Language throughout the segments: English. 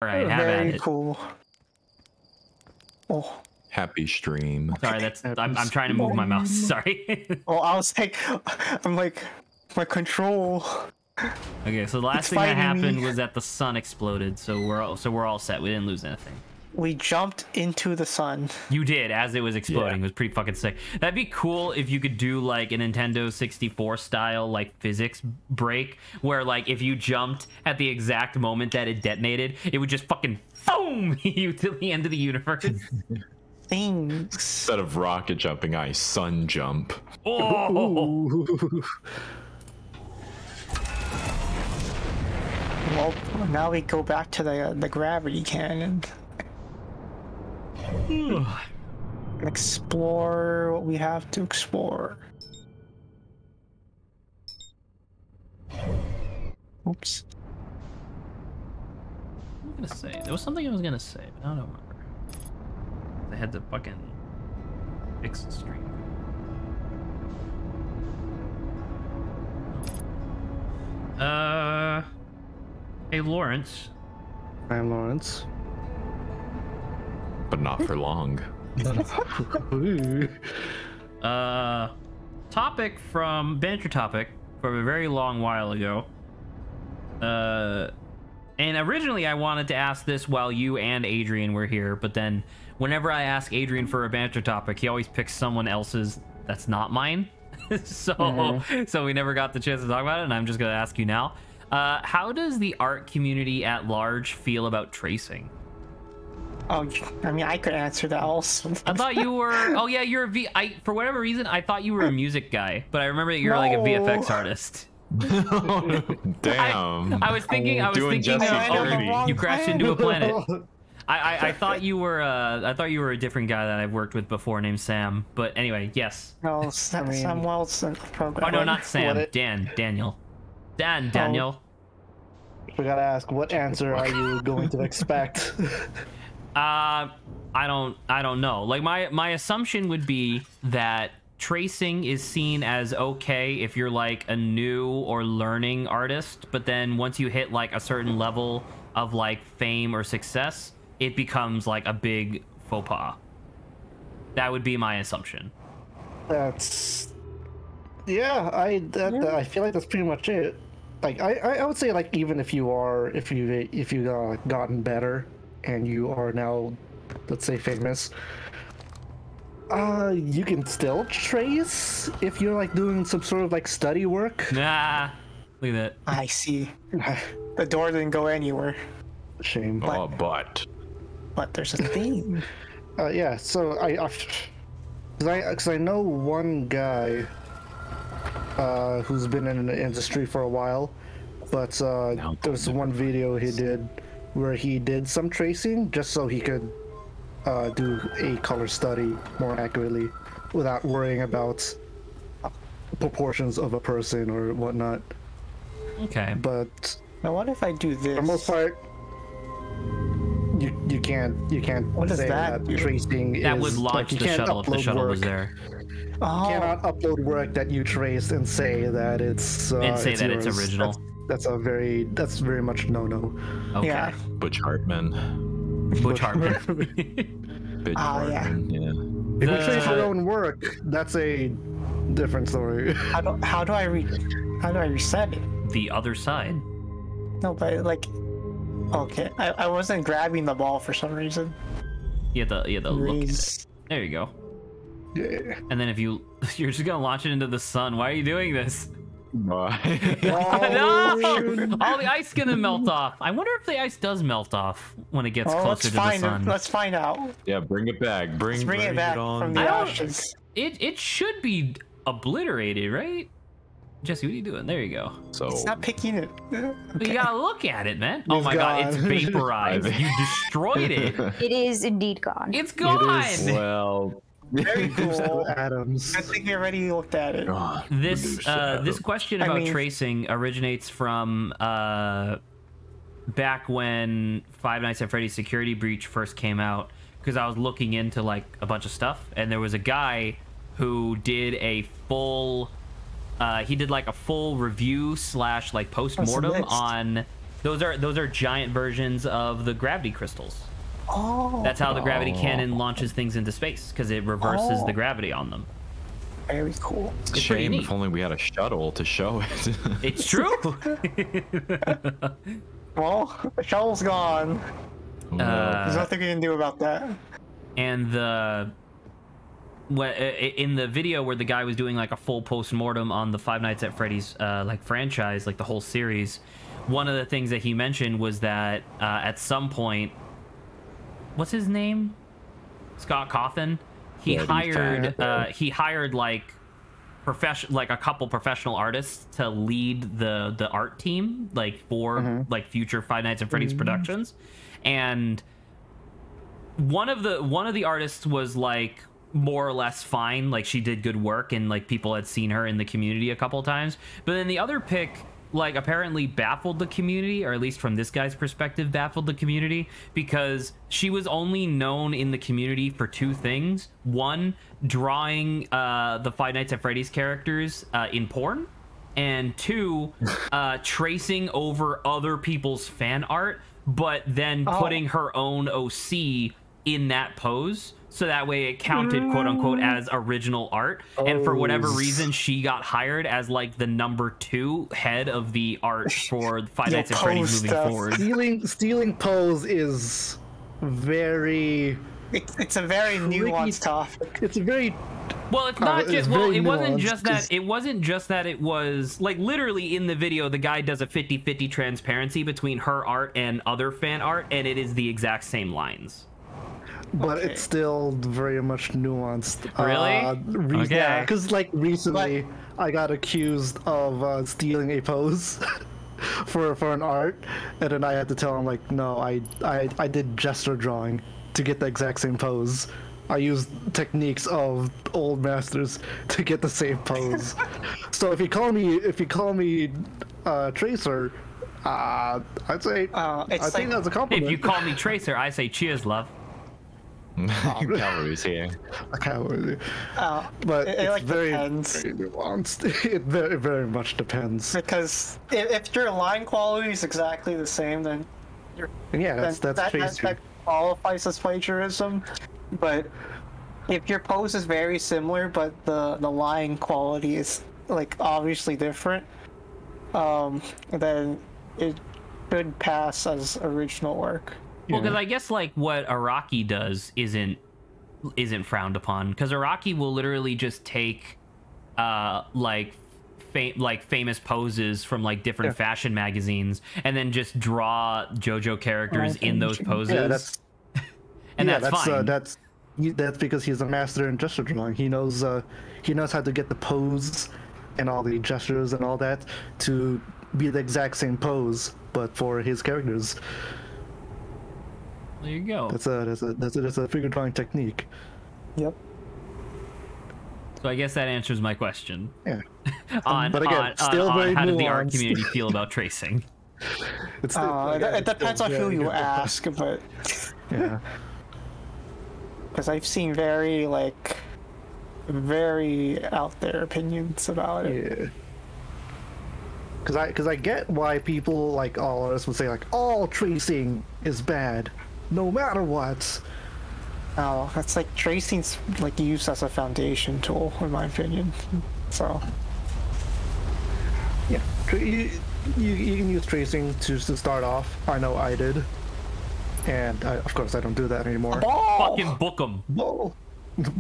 All right, have at Very it. cool. Oh. Happy stream. Sorry, that's I'm trying to move my mouse. Sorry. Oh, I was like, I'm like, my control. Okay, so the last It's thing that fighting happened me. was that the sun exploded, so we're all set. We didn't lose anything. We jumped into the sun. You did as it was exploding. Yeah. It was pretty fucking sick. That'd be cool if you could do like a Nintendo 64 style like physics break, where like if you jumped at the exact moment that it detonated, it would just fucking boom you to the end of the universe. Things. Instead of rocket jumping, I sun jump. Oh. Well, now we go back to the gravity cannon. Explore what we have to explore. Oops. What was I gonna say? There was something I was gonna say, but I don't remember. I had to fucking fix the stream. Hey Lawrence. I'm Lawrence. But not for long. Topic from banter topic from a very long while ago. And originally I wanted to ask this while you and Adrian were here, but then whenever I ask Adrian for a banter topic, he always picks someone else's that's not mine. So we never got the chance to talk about it, and I'm just gonna ask you now. How does the art community at large feel about tracing? Oh, I mean, I could answer that also. I thought you were. Oh yeah, you're a V. For whatever reason, I thought you were a music guy, but I remember that you're like a VFX artist. Damn. I was thinking. Doing justice You crashed into a planet. I thought you were. I thought you were a different guy that I've worked with before, named Sam. But anyway, yes. No, Sam Wilson program. Oh no, not Sam. Daniel. Daniel. We gotta ask, what answer are you going to expect? I don't know. Like my assumption would be that tracing is seen as okay if you're like a new or learning artist, but then once you hit like a certain level of like fame or success, it becomes like a big faux pas. That would be my assumption. That's I feel like that's pretty much it. Like I would say, like, even if you gotten better and you are now, let's say, famous, you can still trace if you're like doing some sort of like study work. Nah, look at that. I see. The door didn't go anywhere. Shame. But there's a theme. Yeah. So because I know one guy who's been in the industry for a while, but there's one video he did where he did some tracing just so he could do a color study more accurately without worrying about proportions of a person or whatnot. Okay. But Now, what if I do this? for the most part, you can't What does say that do? tracing That is would launch like, the you can't shuttle if the upload shuttle was work. there. You Oh, cannot upload work that you traced and say that it's And say that it's yours. original. That's very much no. Okay. yeah. Butch Hartman. Butch Hartman. Bitch Oh, yeah. Hartman, yeah. If you trace your own work, that's a different story. How do I reset it? The other side. No, but like, okay, I wasn't grabbing the ball for some reason. You have to look at it. Raise. There you go. Yeah. And then if you're just gonna launch it into the sun. Why are you doing this? Bye. No! All the ice gonna melt off. I wonder if the ice does melt off when it gets Oh, closer to the sun. Let's find out. Yeah, bring it back. Let's bring it back on. from the I don't- ashes. It should be obliterated, right? Jesse, what are you doing? There you go. So It's not picking it. But Okay. you gotta look at it, man. Oh It's my god, it's gone. vaporized. You destroyed it. It is indeed gone. It's gone. well. Very cool. Atoms. I think we already looked at it. This this question I about mean- tracing originates from back when Five Nights at Freddy's Security Breach first came out, because I was looking into like a bunch of stuff, and there was a guy who did a full he did like a full review slash like post-mortem next? on Those are giant versions of the gravity crystals. Oh, That's how the gravity cannon launches things into space, because it reverses the gravity on them. very cool. It's a It's pretty shame neat. if only we had a shuttle to show it. It's true. Well, the shovel's gone. There's nothing you can do about that. And in the video where the guy was doing like a full post-mortem on the Five Nights at Freddy's like franchise, like the whole series, one of the things that he mentioned was that at some point, what's his name? Scott Cawthon. He hired like a couple professional artists to lead the art team, like for like future Five Nights at Freddy's productions. And one of the artists was like more or less fine, like she did good work and like people had seen her in the community a couple times. But then the other pick like apparently baffled the community, or at least from this guy's perspective baffled the community, because she was only known in the community for two things. One, drawing the Five Nights at Freddy's characters in porn, and two, tracing over other people's fan art, but then putting her own OC in that pose, so that way it counted quote unquote as original art. And for whatever reason, she got hired as like the number 2 head of the art for Five Nights at Freddy's moving forward. Stealing pose is very... It's a very nuanced topic. It's a very... Well, it's not it's just. Well, very it wasn't nuanced, just that. 'cause- It wasn't just that. It was like literally in the video, the guy does a 50-50 transparency between her art and other fan art, and it is the exact same lines. But it's still very much nuanced. Really? Okay. Yeah, because like recently I got accused of stealing a pose for an art, and then I had to tell him like, no, I did gesture drawing to get the exact same pose. I used techniques of old masters to get the same pose. So if you call me Tracer, I'd say I think that's a compliment. If you call me Tracer, I say cheers, love. Calories here. I can't really. But it it's like very, depends. very nuanced. It very much depends. Because if your line quality is exactly the same, then Yeah, that's that qualifies as plagiarism. But if your pose is very similar, but the line quality is like obviously different, then it should pass as original work. Well, because I guess like what Araki does isn't frowned upon, because Araki will literally just take like famous poses from like different fashion magazines and then just draw JoJo characters in those poses. Yeah, that's fine. That's because he's a master in gesture drawing. He knows how to get the pose and all the gestures and all that to be the exact same pose, but for his characters. There you go. That's a figure drawing technique. Yep. So I guess that answers my question. Yeah. on but again, still on very how did the art nuanced. community feel about tracing? It's It depends on who you ask, but Yeah. because I've seen very out there opinions about it. Yeah. Because I get why people like all of us would say like all tracing is bad, no matter what. Oh, that's like tracing's like used as a foundation tool, in my opinion. So Yeah, you can use tracing to start off. I know I did, and of course I don't do that anymore. Fucking book them. Ball.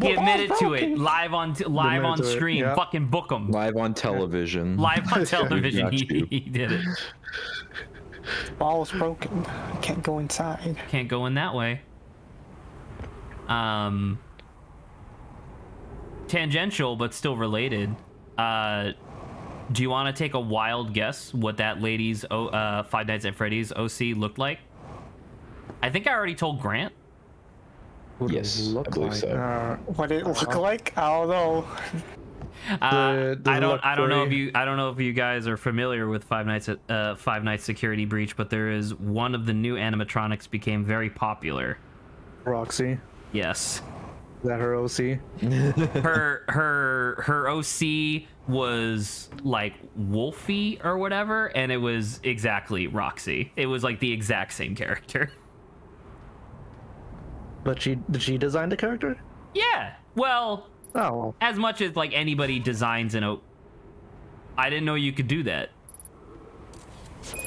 He admitted to it live on stream. yeah. Fucking book them. Live on television. Live on television. Got you. He did it. ball is broken. I can't go inside. Can't go in that way. Tangential, but still related. Do you want to take a wild guess what that lady's Five Nights at Freddy's OC looked like? I think I already told Grant. What Yes, does it look I believe like? so. What it look like? I don't know. I don't know if very- I don't know if you guys are familiar with Five Nights Security Breach, but there is one of the new animatronics became very popular. Roxy. Yes. that her OC? her OC was like Wolfie or whatever, and it was exactly Roxy. It was like the exact same character. But did she design the character? Yeah. Well, Oh, as much as like anybody designs I didn't know you could do that.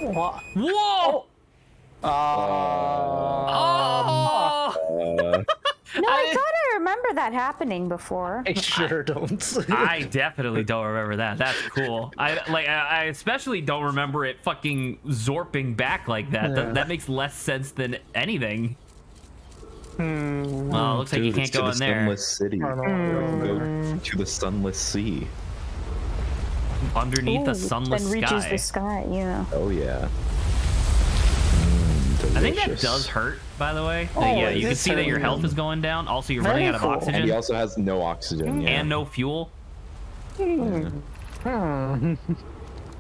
What? Whoa! Oh! No, I thought I remember that happening before. I sure don't. I definitely don't remember that. That's cool. I especially don't remember it fucking zorping back like that. Yeah. That makes less sense than anything. Well, it looks like you can't go in there. Sunless city. I don't know. Go to the sunless sea. Underneath a Ooh, sunless then reaches sky. the sky, yeah. Oh yeah. I think that Delicious. does hurt, by the way. Oh, Yeah, it you can is see that your hurting. health is going down. Also, you're Very running out of cool. oxygen And he also has no oxygen. Yeah. and no fuel.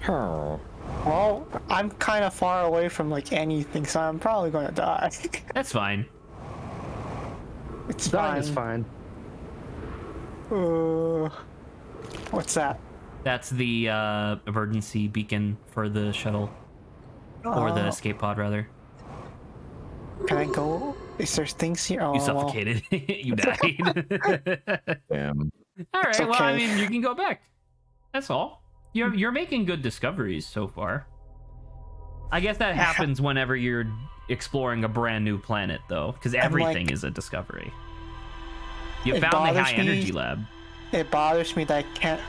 Well, I'm kind of far away from like anything, so I'm probably gonna die. That's fine. It's Dying fine. is fine. What's that? That's the emergency beacon for the shuttle. Or the escape pod, rather. Can I go? Is there things here? Oh, You suffocated. You died. Damn. All right. Well, I okay. mean, you can go back. That's all. You're making good discoveries so far. I guess that happens whenever you're exploring a brand new planet, though, because everything is a discovery. You It found the bothers high me- energy lab. It bothers me that I can't.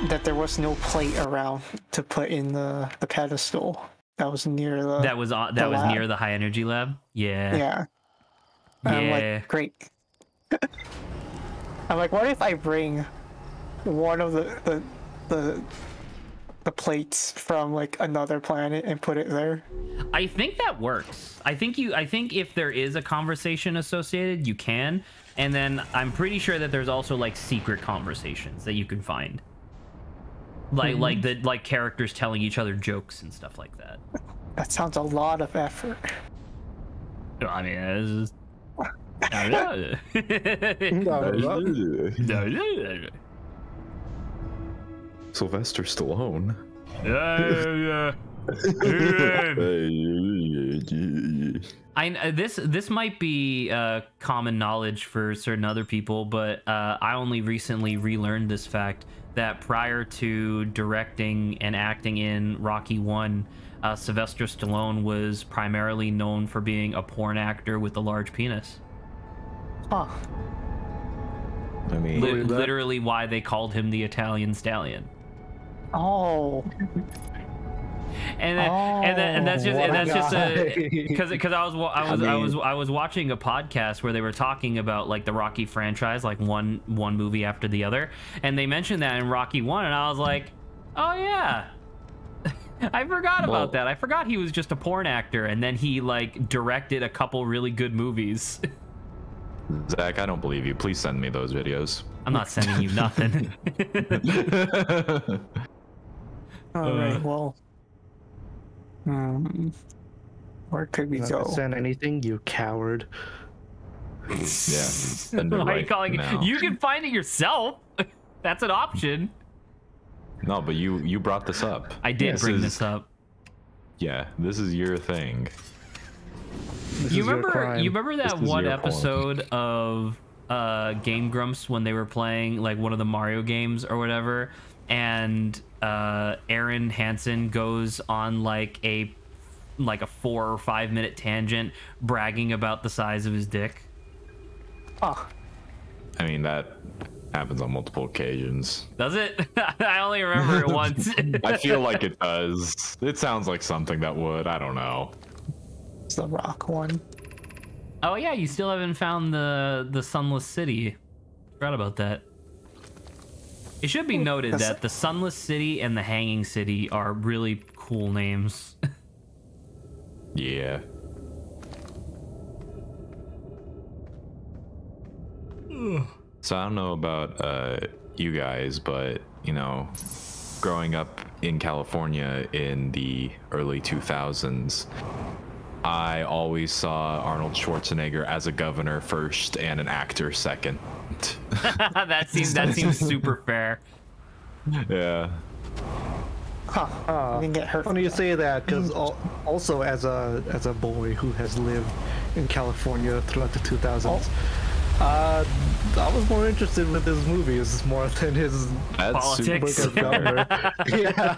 That there was no plate around to put in the pedestal that was near the. That was lab. near the high energy lab. Yeah. Yeah. And I'm Yeah. like, great. I'm like, what if I bring one of the plates from like another planet and put it there? I think that works. I think if there is a conversation associated, you can. And then I'm pretty sure that there's also like secret conversations that you can find. Like characters telling each other jokes and stuff like that. That sounds a lot of effort. I mean, it's just... Sylvester Stallone. This might be common knowledge for certain other people, but I only recently relearned this fact that prior to directing and acting in Rocky 1, Sylvester Stallone was primarily known for being a porn actor with a large penis. Huh. I mean, Literally why they called him the Italian Stallion. Oh. And that's just because I was watching a podcast where they were talking about like the Rocky franchise, like one movie after the other, and they mentioned that in Rocky 1, and I was like, oh yeah. I forgot about that. I forgot he was just a porn actor, and then he like directed a couple really good movies. Zach, I don't believe you. Please send me those videos. I'm not sending you nothing. All right. Well. Where could we Not go? gonna send anything, you coward. Yeah. Send it Why are you right calling now. it? You can find it yourself. That's an option. No, but you brought this up. I did This bring is- this up. Yeah, this is your thing. This You is your remember crime. This is one your episode of Game Grumps when they were playing like one of the Mario games or whatever, and Aaron Hansen goes on like a 4 or 5 minute tangent bragging about the size of his dick? Oh, I mean, that happens on multiple occasions. Does it? I only remember it once. I feel like it does. It sounds like something that would. I don't know. it's the rock one. Oh yeah, you still haven't found the Sunless City. Forgot about that. It should be noted that the Sunless City and the Hanging City are really cool names. Yeah. So I don't know about you guys, but you know, growing up in California in the early 2000s, I always saw Arnold Schwarzenegger as a governor first and an actor second. That seems super fair. Yeah. I didn't get hurt. Funny you say that, because also as a boy who has lived in California throughout the 2000s, I was more interested with his movies more than his Politics. work as governor. Yeah.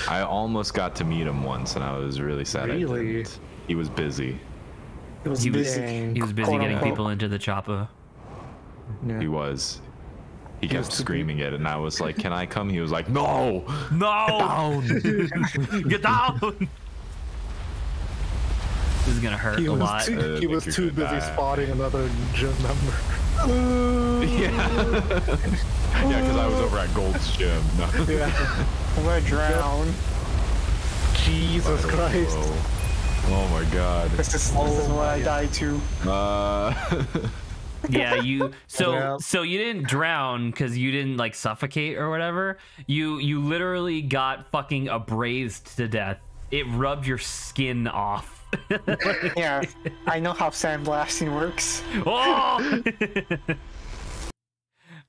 I almost got to meet him once, and I was really sad. Really? I didn't. He was busy. He was He was busy. he was busy Quote, getting unquote. people into the chopper. Yeah. He was. He kept was screaming it, and I was like, "Can I come?" He was like, "No, No, down." get down. This is gonna hurt He a was lot. too, he was think too you're gonna busy die. spotting another gym member. Yeah, yeah, because I was over at Gold's gym. No. Yeah. I'm gonna drown. Jesus Christ. Whoa. Oh my God. This is what I died to. Yeah, you Yeah. so you didn't drown because you didn't like suffocate or whatever. You literally got fucking abrased to death. It rubbed your skin off. Yeah, I know how sandblasting works. Oh!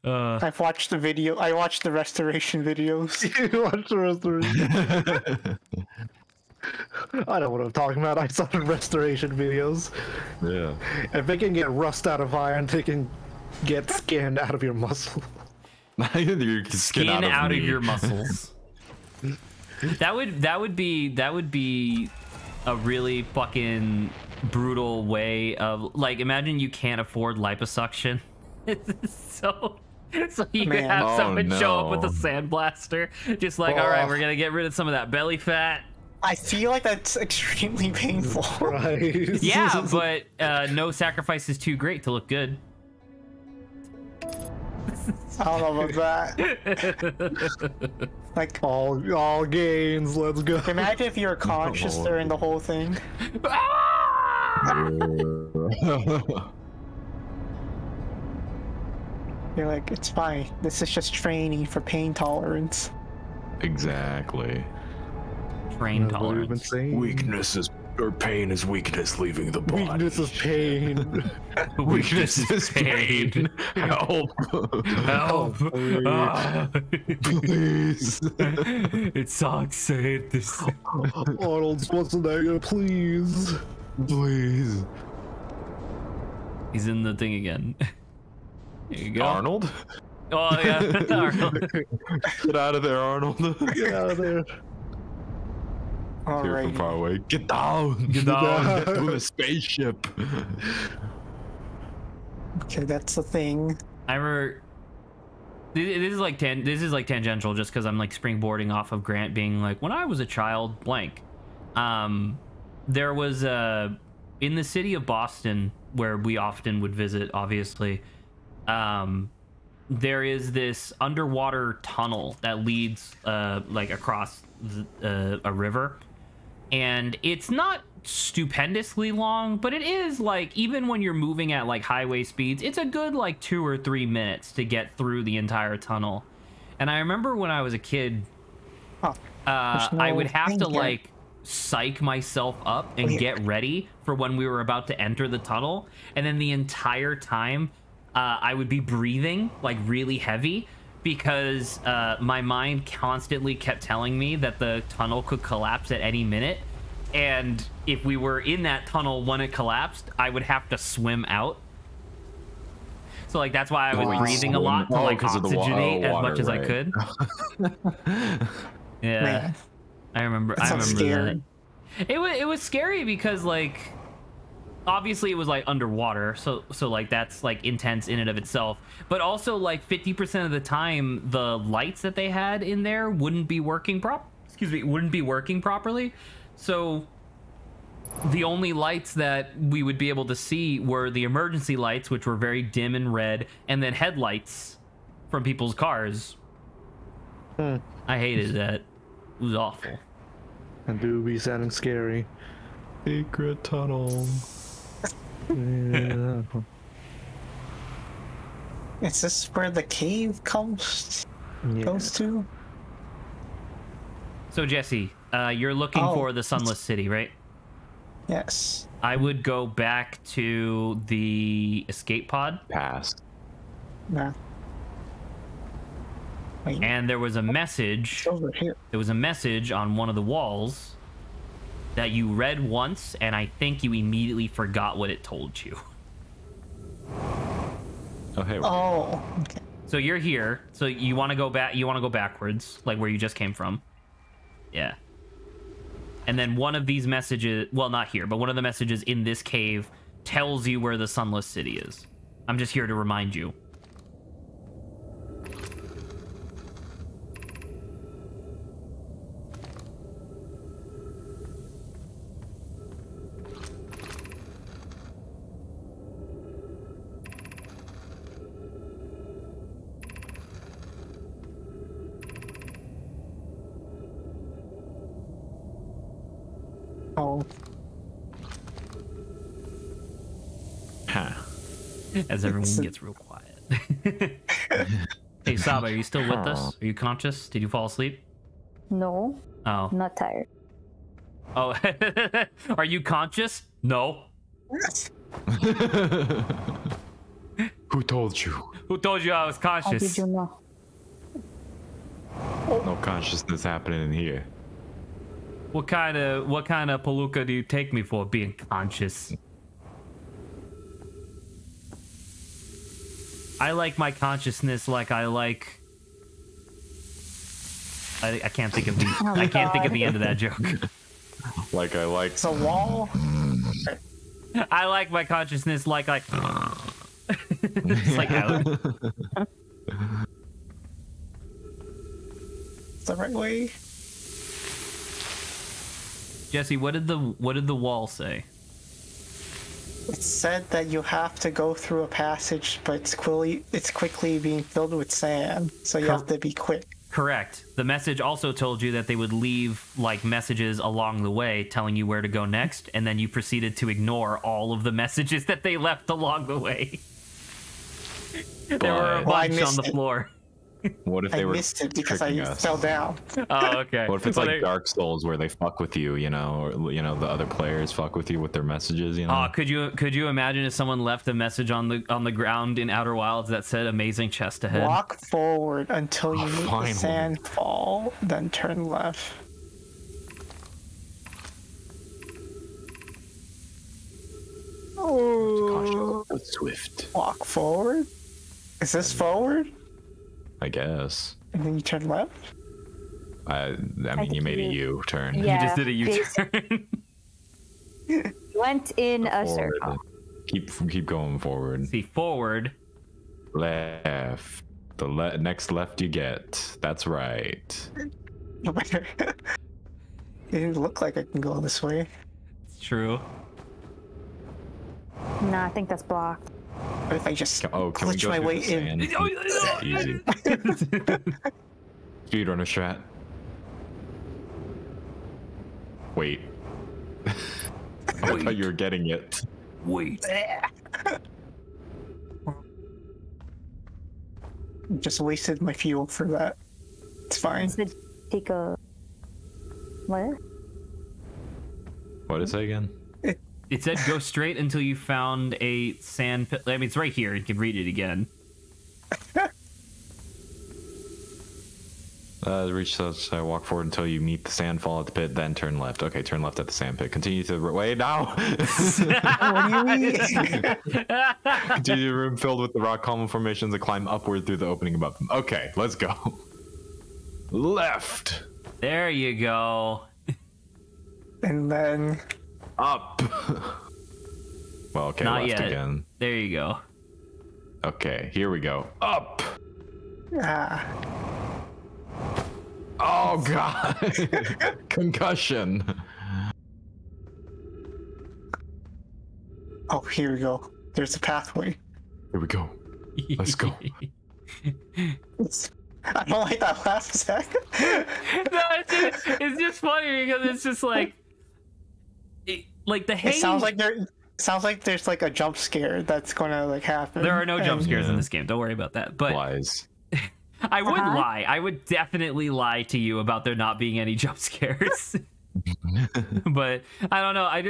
I've watched the video. I watched the restoration videos. You watch the restoration. I know what I'm talking about. I saw the restoration videos. Yeah. If they can get rust out of iron, they can get skin out of your muscle. Your Skin out of me. your muscles. That would be a really fucking brutal way of like imagine you can't afford liposuction. so you Man. have Oh, someone show up with a no. sandblaster, just like, all right, we're gonna get rid of some of that belly fat. I feel like that's extremely painful. Right. Yeah, but no sacrifice is too great to look good. I don't know about that. Like, all gains. Let's go. imagine if you were conscious during the whole thing. You're like, it's fine. This is just training for pain tolerance. Exactly. Train That's what we've been tolerance. saying. Weakness is or pain is weakness leaving the body. Weakness is pain. Weakness is pain. Help. Help! Ah. Please. It sucks saying this. Arnold Schwarzenegger, please. Please. He's in the thing again. There you go. Arnold? Oh yeah, Arnold. Get out of there, Arnold. Get out of there. Here from Alright. far away. Get down. Get down. Get to the spaceship. Okay, that's the thing. I remember. This is like tangential, just because I'm like springboarding off of Grant being like, when I was a child, blank. There was in the city of Boston, where we often would visit, obviously. There is this underwater tunnel that leads like across a river, and it's not stupendously long, but it is like, even when you're moving at like highway speeds, it's a good like 2 or 3 minutes to get through the entire tunnel. And I remember when I was a kid, Oh, there's I no would have thing to here. like psych myself up and Weird. get ready for when we were about to enter the tunnel, and then the entire time I would be breathing like really heavy because my mind constantly kept telling me that the tunnel could collapse at any minute, and if we were in that tunnel when it collapsed, I would have to swim out. So like that's why I was Wow. breathing a lot to Oh, like 'cause of the oxygenate as water, much as I right. could. Yeah. Man, I remember that sounds scary. that. It was scary because like obviously it was like underwater, so like that's like intense in and of itself, but also like 50% of the time the lights that they had in there wouldn't be working properly. So the only lights that we would be able to see were the emergency lights, which were very dim and red, and then headlights from people's cars. I hated that. It was awful. And do be sounding scary. Secret tunnel. Yeah. is this where the cave goes to? So Jesse, you're looking Oh. for the Sunless City, right? Yes. I would go back to the escape pod, Pass. No. Wait, and there was a message. it's over here. There was a message on one of the walls that you read once, and I think you immediately forgot what it told you. Oh, hey. Oh, okay. So you're here. So you want to go back? You want to go backwards, like where you just came from? Yeah. And then one of these messages, well, not here, but one of the messages in this cave tells you where the Sunless City is. I'm just here to remind you. Oh, Huh. As everyone gets real quiet. Hey, Saba, are you still with us? Are you conscious? Did you fall asleep? No, Oh. I'm not tired. Oh. Are you conscious? No. Who told you? Who told you I was How conscious? did you know? No consciousness happening in here. What kind of palooka do you take me for, being conscious? I like my consciousness like I like. I can't think of the. I can't think of the end of that joke. Like I like. it's a wall. I like my consciousness like I. It's like out. It's the right way. Jesse, what did the wall say? It said that you have to go through a passage, but it's quickly being filled with sand, so you have to be quick. Correct. The message also told you that they would leave like messages along the way telling you where to go next, and then you proceeded to ignore all of the messages that they left along the way. There were a But- I bunch on the missed it. floor. What if I they were missed it because I tricking us? fell down. Oh, okay. What if it's Well, like Dark Souls where they fuck with you, you know, or you know the other players fuck with you with their messages, you know? could you imagine if someone left a message on the ground in Outer Wilds that said "amazing chest ahead"? Walk forward until you meet finally. the sand fall, then turn left. Oh, Swift, walk forward? Is this forward? I guess. And then you turn left? I mean, think you made a you- U-turn. You Yeah, just did a U-turn. Went in a Forward. circle. Keep going forward. See, forward. Left. The next left you get. That's right. No matter. It didn't look like I can go this way. It's true. No, I think that's blocked. What if I just Oh, can we glitch go my through way the in? sand? Easy. Speedrunner strat. Wait. I thought you were getting it. Wait. Just wasted my fuel for that. It's fine. I said take a. What? What did it say again? It said go straight until you found a sand pit. I mean, it's right here. You can read it again. Reach such walk forward until you meet the sand fall at the pit, then turn left. Okay, turn left at the sand pit. Continue to the way now. What do you mean? Continue to the room filled with the rock column formations and climb upward through the opening above them. Okay, let's go. Left. There you go. And then Up. Well, okay, Not left yet. again. There you go. Okay, here we go. Up. ah, Oh god. Concussion. oh, here we go. There's a pathway. Here we go. Let's go. I don't like that last second. No, it's just funny because it's just like, like the It hanging. sounds like there's like a jump scare that's gonna like happen. There are no jump and- scares in this game. Don't worry about that. But Lies. I would lie. I would definitely lie to you about there not being any jump scares. But I don't know. I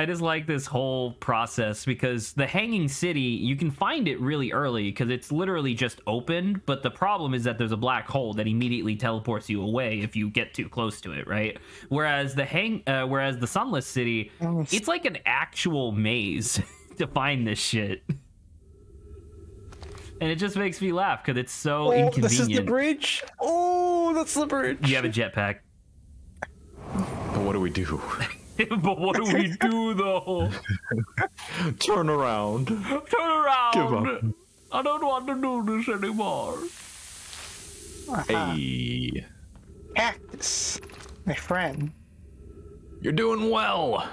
just like this whole process because the Hanging City, you can find it really early because it's literally just opened. But the problem is that there's a black hole that immediately teleports you away if you get too close to it, right? Whereas the Sunless City, it's like an actual maze to find this shit. And it just makes me laugh because it's so inconvenient. This is the bridge. Oh, that's the bridge. You have a jetpack. But what do we do? But what do we do though? Turn around. Turn around. Give up. I don't want to do this anymore. Hey. Cactus, my friend. You're doing well.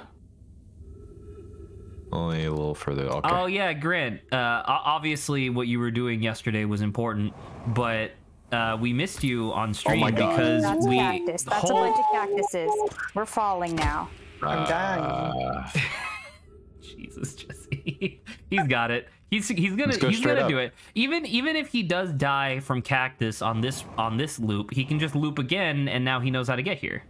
Only a little further. Okay. Oh yeah, Grant. Obviously, what you were doing yesterday was important, but we missed you on stream my God. because That's we. a cactus. That's a bunch of cactuses. We're falling now. I'm dying. Jesus, Jesse. He's got it. He's gonna up. do it. Even if he does die from cactus on this loop, he can just loop again, and now he knows how to get here.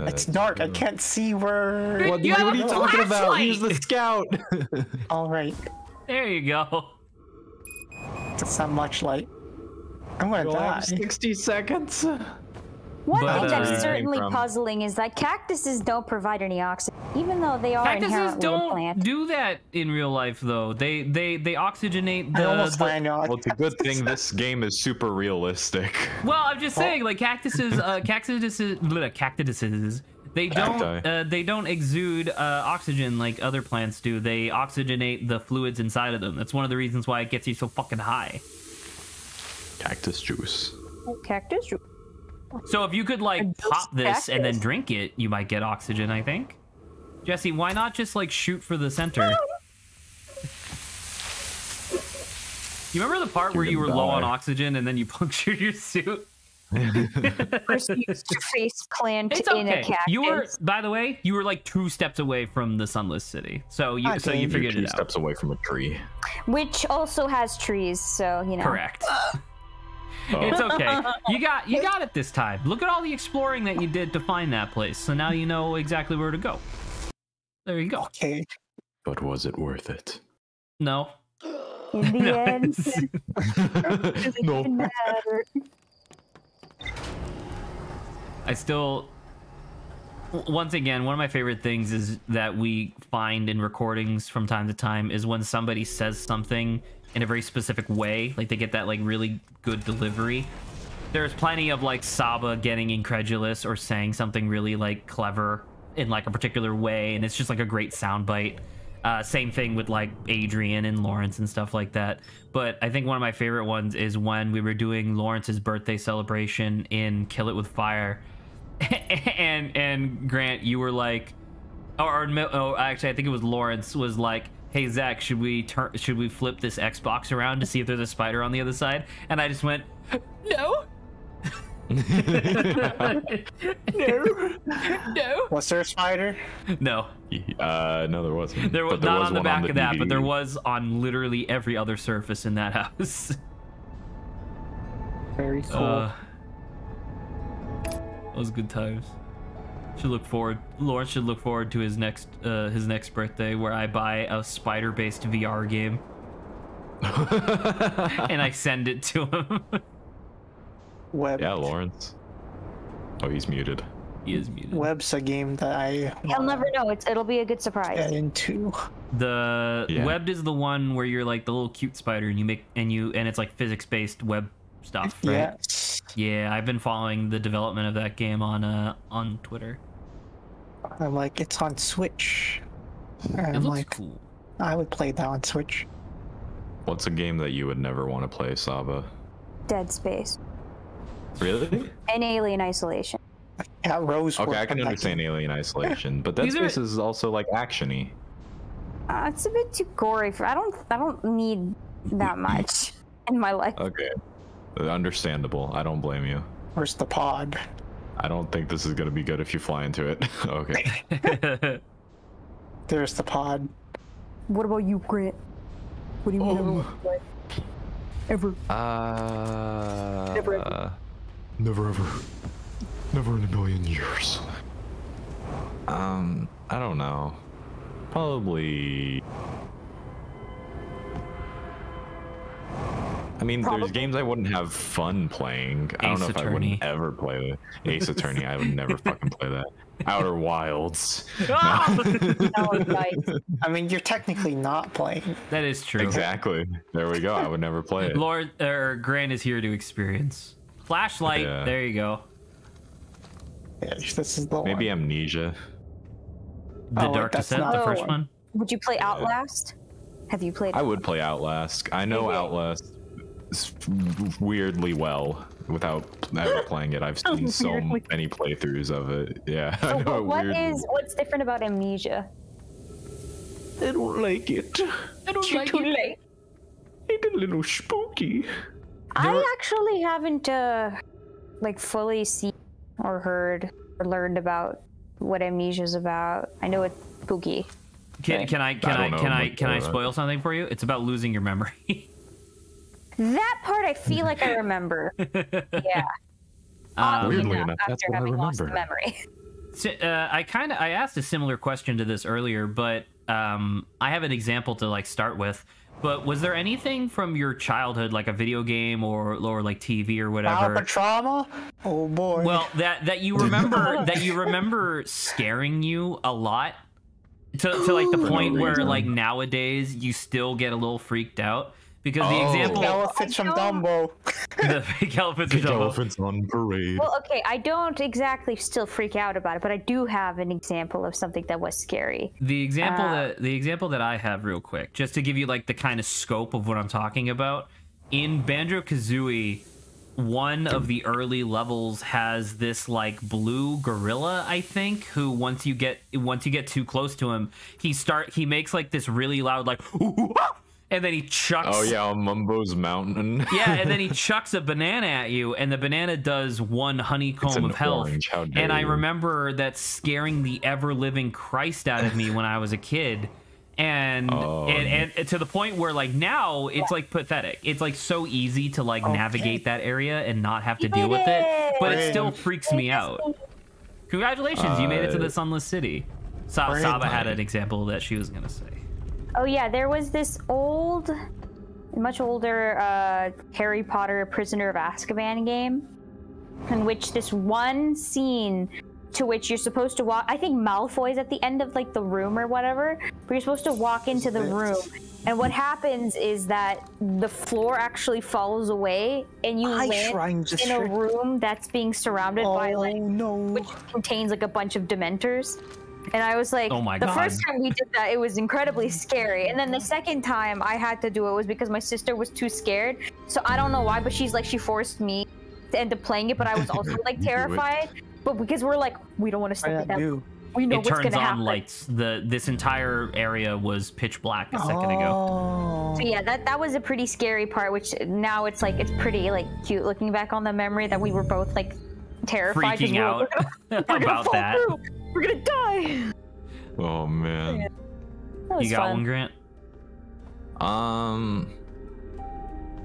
It's dark. I can't see where. What You are have you a talking about? flashlight! He's the scout. All right. There you go. It's not much light. I'm gonna You'll die. have 60 seconds. One But, thing that's certainly from- puzzling is that cactuses don't provide any oxygen, even though they are Cactuses inherently a don't plant. do that in real life, though. They oxygenate I almost the. find out. Well, it's a good thing this game is super realistic. Well, I'm just saying, like cactuses. They don't exude oxygen like other plants do. They oxygenate the fluids inside of them. That's one of the reasons why it gets you so fucking high. Cactus juice. Cactus. So if you could like And pop those this and then cactus. drink it, you might get oxygen, I think. Jesse, why not just like shoot for the center? You remember the part where you were low on oxygen and then you punctured your suit? First, you face plant It's in a okay. cactus. You were, by the way, you were like 2 steps away from the Sunless City, so you Okay. you figured You're 2 it out. steps away from a tree. Which also has trees, so you know. Correct. It's okay. You got it this time. Look at all the exploring that you did to find that place. So now you know exactly where to go. There you go. Okay. But was it worth it? No. In the No, end, it's- it No. didn't matter. I still, once again, one of my favorite things is that we find in recordings from time to time is when somebody says something in a very specific way, like they get that like really good delivery. There's plenty of like Saba getting incredulous or saying something really like clever in like a particular way, and it's just like a great soundbite. Same thing with like Adrian and Lawrence and stuff like that. But I think one of my favorite ones is when we were doing Lawrence's birthday celebration in Kill It With Fire, and Grant, you were like, or actually I think it was Lawrence was like, hey Zach, should we flip this Xbox around to see if there's a spider on the other side? And I just went, no. No. Was there a spider? No. No, there wasn't. There was But there not was on the one back of that, but there DVD. was on literally every other surface in that house. Very cool. Those good times. Lawrence should look forward to his next birthday, where I buy a spider-based VR game and I send it to him. Web. Yeah, Lawrence. Oh, he's muted. He is muted. Web's a game that I He'll never know. It'll be a good surprise. get into. The Yeah. Webbed is the one where you're like the little cute spider and and it's like physics-based web stuff, right? Yes. Yeah, I've been following the development of that game on Twitter. I'm like, it's on Switch. It I'm looks like, cool. I would play that on Switch. What's a game that you would never want to play, Saba? Dead Space Really? and Alien Isolation. Yeah, Rose. Okay, worked I can on that understand game. Alien Isolation, but Dead These are- Space is also like actiony. It's a bit too gory for. I don't need that much in my life. Okay. Understandable. I don't blame you. Where's the pod? I don't think this is gonna be good if you fly into it. Okay. There's the pod. What about you, Grant? What do you mean? Ever? Never ever. Never in a million years. I don't know. Probably. I mean, there's games I wouldn't have fun playing. I don't know if I wouldn't ever play it. Ace Attorney, I would never fucking play that. Outer Wilds. No. I mean, you're technically not playing. That is true. Exactly. There we go. I would never play it. Lord Grant is here to experience. Flashlight. Yeah. There you go. Yeah, this is the Maybe one. Amnesia. The wait, Dark that's Descent, not the the first one. one. Would you play Outlast? Have you played? I would play Outlast. I know Maybe. Outlast weirdly well without ever playing it. I've seen so Weirdly. many playthroughs of it. Yeah, So I know what's different about Amnesia? I don't like it. I don't like Too it. late. It's a little spooky. I actually haven't like fully seen or heard or learned about what Amnesia's about. I know it's spooky. Can I know, spoil something for you? It's about losing your memory. That part I feel like I remember. Yeah. Weirdly enough, enough, that's after what I having lost the remember. memory. So, I asked a similar question to this earlier, but I have an example to like start with. But was there anything from your childhood, like a video game or like TV or whatever? Childhood trauma? Oh boy. Well, that you remember scaring you a lot to like the point where like nowadays you still get a little freaked out because the example elephants from Dumbo. the big elephants Big from Dumbo. elephants on parade. Well, okay, I don't exactly still freak out about it, but I do have an example of something that was scary. The example that I have real quick, just to give you like the kind of scope of what I'm talking about, in Banjo-Kazooie, one of the early levels has this like blue gorilla, I think, who once you get too close to him, he makes like this really loud like "Ooh, ah!" and then he chucks. Oh yeah, on Mumbo's Mountain. Yeah, and then he chucks a banana at you, and the banana does one honeycomb of health. Orange. How dare And I you. remember that scaring the ever living Christ out of me when I was a kid. And to the point where like now it's like pathetic. It's like so easy to like navigate that area and not have to deal with it, but it still freaks me out. Congratulations, you made it to the Sunless City. Saba had an example that she was gonna say. Oh yeah, there was this much older Harry Potter Prisoner of Azkaban game in which this one scene to which you're supposed to walk, I think Malfoy's at the end of like the room or whatever, but you're supposed to walk into the room, and what happens is that the floor actually falls away and you land in a room that's being surrounded by like which contains like a bunch of Dementors. And I was like, oh my the God. first time we did that, it was incredibly scary. And then the second time I had to do it was because my sister was too scared. So I don't know why, but she forced me to end up playing it, but I was also like terrified. But because we're like, we don't want to step it down. We know It what's turns gonna on happen. lights. This entire area was pitch black a second ago. So yeah, that was a pretty scary part, which now it's like, it's pretty like cute looking back on the memory that we were both like terrified. 'cause Freaking we're out gonna about fall that. through. We're gonna die. Oh man. Yeah. That was You got fun. one, Grant?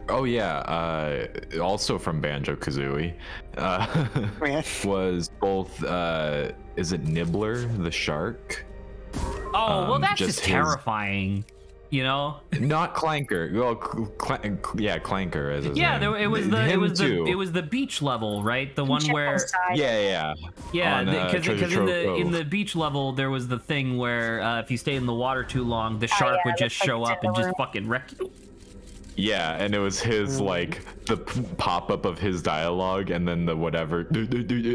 Oh yeah. Also from Banjo-Kazooie, was both. Is it Nibbler the shark? Oh, well, that's just his- terrifying, you know? Not Clanker. Well, Clanker is his Yeah, name. it was the beach level, right? The one where Yeah. because Treasure in the Trove. beach level there was the thing where if you stayed in the water too long, the shark would just show up and just fucking wreck you. Yeah, and it was his like the pop-up of his dialogue, and then the whatever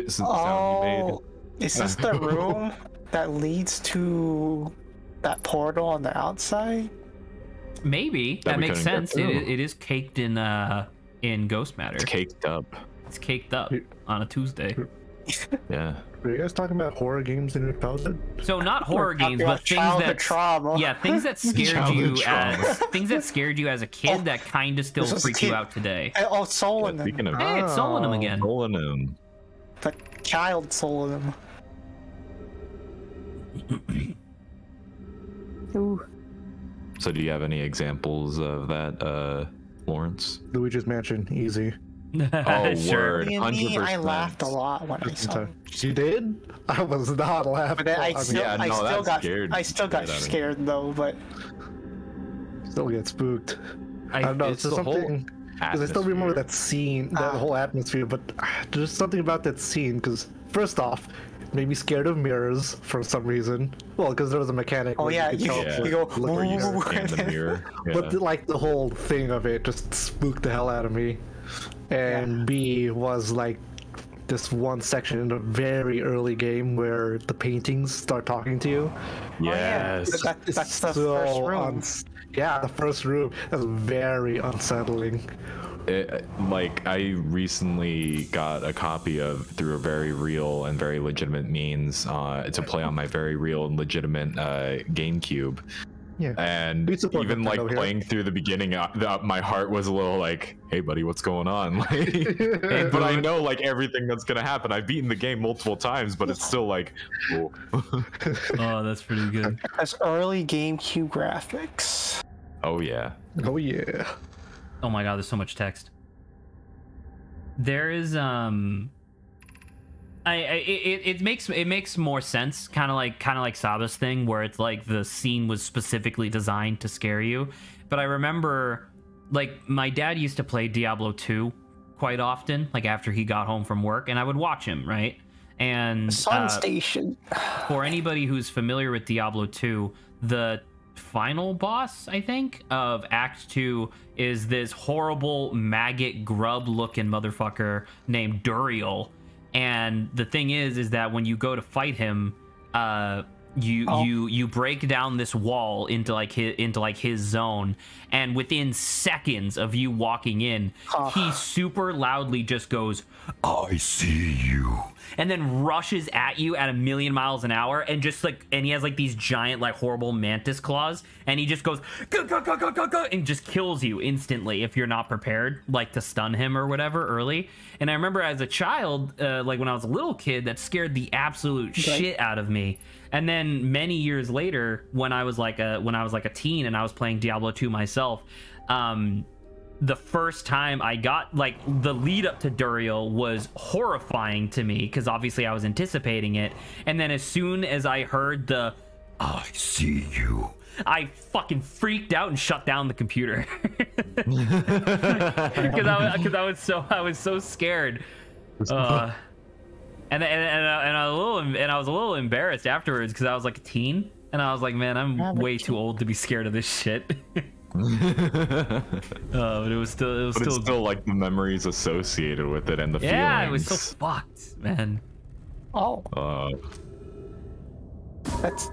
sound he made. Is this the room that leads to that portal on the outside? Maybe that we makes couldn't get sense. through. It is caked in ghost matter. It's caked up. It's caked up on a Tuesday. Yeah. Are you guys talking about horror games in your childhood? So not horror games, but things childhood that trauma. yeah, things that scared Childhood you trauma. things that scared you as a kid that kind of still This was a freak you kid. out today. Oh, Solon. Speaking of Hey, it's Solon again. Solonum. The child Solon. Ooh. So do you have any examples of that, Lawrence? Luigi's Mansion, easy. Oh, Sure. word, Me, 100%. I laughed a lot when I saw him. You did? I was not laughing. But then I still, Yeah, no, that scared I still got the shit out of me. scared though. But Still get spooked. I I don't know. it's It's just the whole something. Because I still remember atmosphere. that scene, that whole atmosphere. But there's something about that scene. Because first off, it made me scared of mirrors for some reason. Well, because there was a mechanic. oh where yeah, could you, teleport, you go. look Where you "Ooh," scan the mirror. Yeah. But like the whole thing of it just spooked the hell out of me. And B was like this one section in the very early game where the paintings start talking to you. Yes. That's the first room. Yeah, the first room. That's very unsettling. Like I recently got a copy of through a very real and very legitimate means to play on my very real and legitimate GameCube. Yeah. And We support even like Nintendo here. playing through the beginning, my heart was a little like, "Hey, buddy, what's going on?" Like, but I know like everything that's gonna happen. I've beaten the game multiple times, but it's still like, oh. Oh, that's pretty good. That's early GameCube graphics. Oh yeah. Oh yeah. Oh my god, there's so much text. There is it makes more sense, kind of like Saba's thing, where it's like the scene was specifically designed to scare you. But I remember, like, my dad used to play Diablo 2 quite often, like after he got home from work, and I would watch him, right? And Sun Station. for anybody who's familiar with Diablo 2, the final boss, I think, of Act 2 is this horrible maggot grub looking motherfucker named Duriel. And the thing is that when you go to fight him, you break down this wall into his zone, and within seconds of you walking in, he super loudly just goes, "I see you," and then rushes at you at 1,000,000 miles an hour, and just like, and he has like these giant like horrible mantis claws, and he just goes go, go, go, go, go, go, and just kills you instantly if you're not prepared, like to stun him or whatever early. And I remember as a child, like when I was a little kid, that scared the absolute shit out of me. And then many years later, when I was like a teen and I was playing Diablo 2 myself, the first time I got, like, the lead up to Duriel was horrifying to me because obviously I was anticipating it. And then as soon as I heard the "I see you," I fucking freaked out and shut down the computer because I was so scared. And I was a little embarrassed afterwards because I was like a teen, and I was like, man, I'm way too old to be scared of this shit. But it was still like the memories associated with it and the feelings. Yeah, it was so fucked, man. Oh, Is that's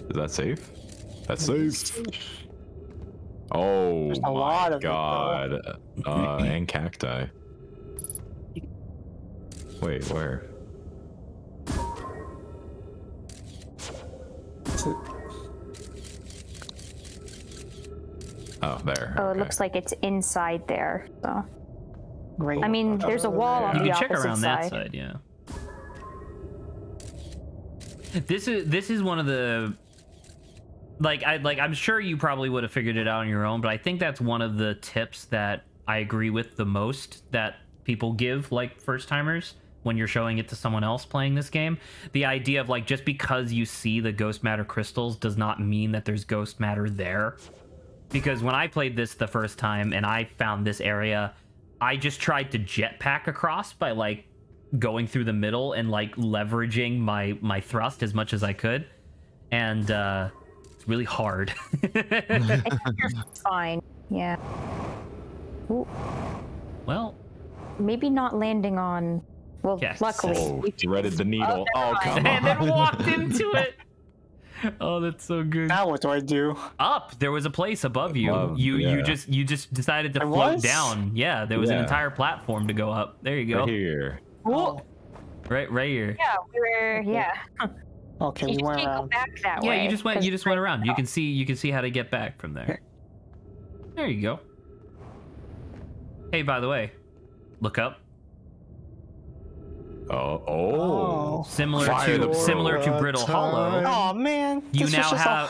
that safe? That's safe. Oh There's a my lot of it, god. And cacti. Wait, where? Oh, there. Oh, it okay. looks like it's inside there. So, great. I mean, there's a wall on You the can check opposite around side. that side, yeah. This is one of the, I'm sure you probably would have figured it out on your own, but I think that's one of the tips that I agree with the most that people give, like, first timers when you're showing it to someone else playing this game. The idea of, like, just because you see the ghost matter crystals does not mean that there's ghost matter there. Because when I played this the first time and I found this area, I just tried to jetpack across by, like, going through the middle and, like, leveraging my thrust as much as I could. And it's really hard. You're fine. Yeah. Ooh, Well, maybe not landing on. Well, Yes. luckily. Oh, threaded the needle. Oh, come and on. then walked into it. Oh, that's so good. Now what do I do? Up, there was a place above you. Above, you yeah. just decided to There float was? down. Yeah, there was an Yeah. entire platform to go up. There you go. Right here. Oh, Right here. Yeah, we're okay, You we just went can't go around. back that Yeah, way. you just went 'cause around. You can see how to get back from there. There you go. Hey, by the way, look up. Oh. Similar Fire the to Brittle Hollow. Oh man, You this was now just have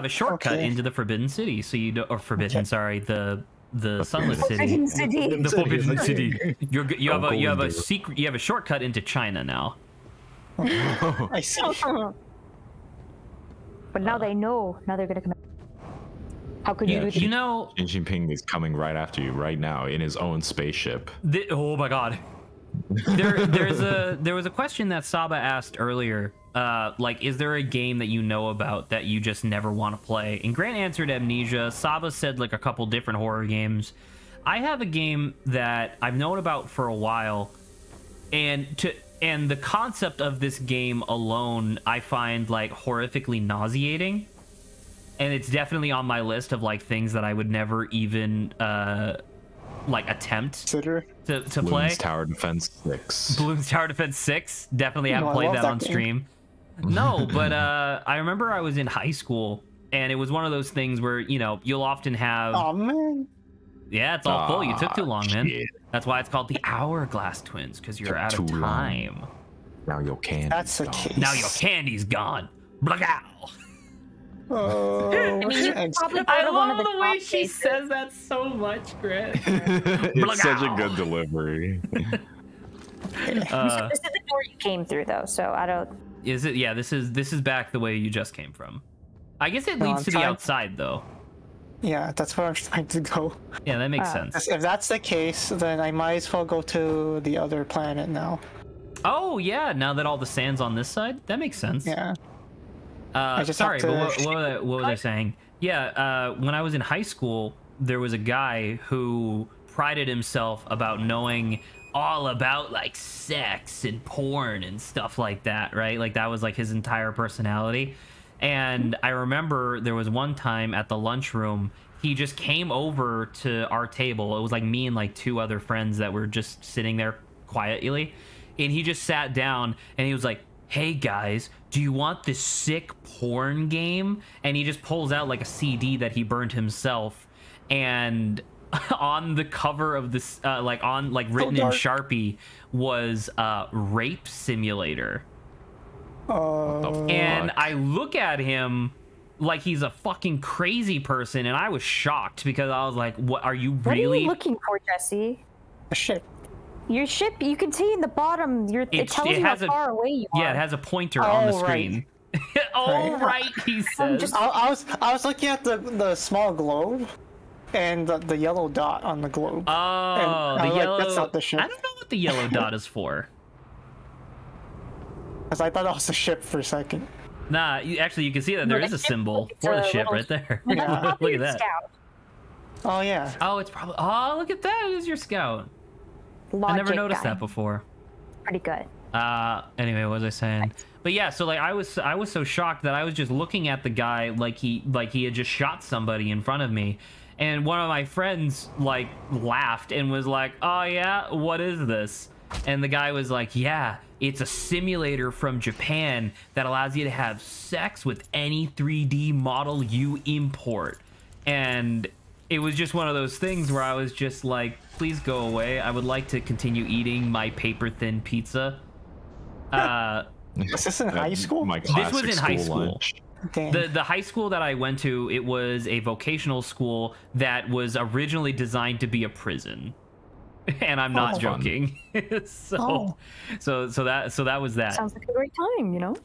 a shortcut Okay. into the Forbidden City. So you do, or Forbidden, sorry, the the Sunless City. Forbidden City. The Forbidden City. You have a Dude. secret. You have a shortcut into China now. I see. But now they know. Now they're gonna come. How could Yeah, you? You know, Xi Jinping is coming right after you right now in his own spaceship. oh my God. There was a question that Saba asked earlier. Like, is there a game that you know about that you just never want to play? And Grant answered Amnesia. Saba said like a couple different horror games. I have a game that I've known about for a while, and the concept of this game alone I find like horrifically nauseating, and it's definitely on my list of like things that I would never even like attempt Consider. to play. Bloons Tower Defense 6. Bloons Tower Defense 6. Definitely haven't I played love that that on game. stream. No, but I remember I was in high school, and it was one of those things where, you know, you'll often have... Oh man. Yeah, it's all full. You took too long, man. shit. That's why it's called the Hourglass Twins, because you're Took out of too long. time. Now your candy. That's the case. Now your candy's gone. Blagow. Oh, I mean, you could probably go to one of the top places. that so much, Grant. It's such a good delivery. This is the door you came through, though. So I don't. Is it? Yeah, this is back the way you just came from. I guess it No, leads I'm to the trying- outside, though. Yeah, that's where I'm trying to go. Yeah, that makes sense. If that's the case, then I might as well go to the other planet now. Oh, yeah, now that all the sand's on this side, that makes sense. Yeah. just Sorry, have but to- what was I saying? Yeah, when I was in high school, there was a guy who prided himself about knowing all about like sex and porn and stuff like that, right? Like that was like his entire personality. And I remember there was one time at the lunchroom, he just came over to our table. It was like me and like two other friends that were just sitting there quietly. And he just sat down and he was like, "Hey guys, do you want this sick porn game?" And he just pulls out like a CD that he burned himself. And on the cover of this, written in dark. Sharpie was Rape Simulator. And I look at him like he's a fucking crazy person, and I was shocked because I was like, "What are you What are really?" you looking for, Jesse? Shit. Your ship. You can see in the bottom. It tells you how far away you are. Yeah, it has a pointer on the Oh, right. screen. Oh Right. right, he says. I was looking at the small globe, and the yellow dot on the globe. Oh, And the I'm like, yellow. that's not the ship. I don't know what the yellow dot is for. Because I thought that was a ship for a second. Nah, you can see that there No, is the a ship- symbol it's for the a ship little- right there. Yeah. Look at Your that. Scout. Oh yeah. Oh, it's probably. Oh, look at that! It is your scout. I never Logic noticed guy. that before. Pretty good. Anyway, what was I saying? But yeah, so like I was so shocked that I was just looking at the guy like he had just shot somebody in front of me, and one of my friends like laughed and was like, "Oh yeah, what is this?" And the guy was like, "Yeah, it's a simulator from Japan that allows you to have sex with any 3D model you import." And it was just one of those things where I was just like, "Please go away. I would like to continue eating my paper thin pizza." Was this in high school? My This was classic in high school. lunch. Damn. The high school that I went to, it was a vocational school that was originally designed to be a prison. And I'm not Oh. joking. so that was that. Sounds like a great time, you know?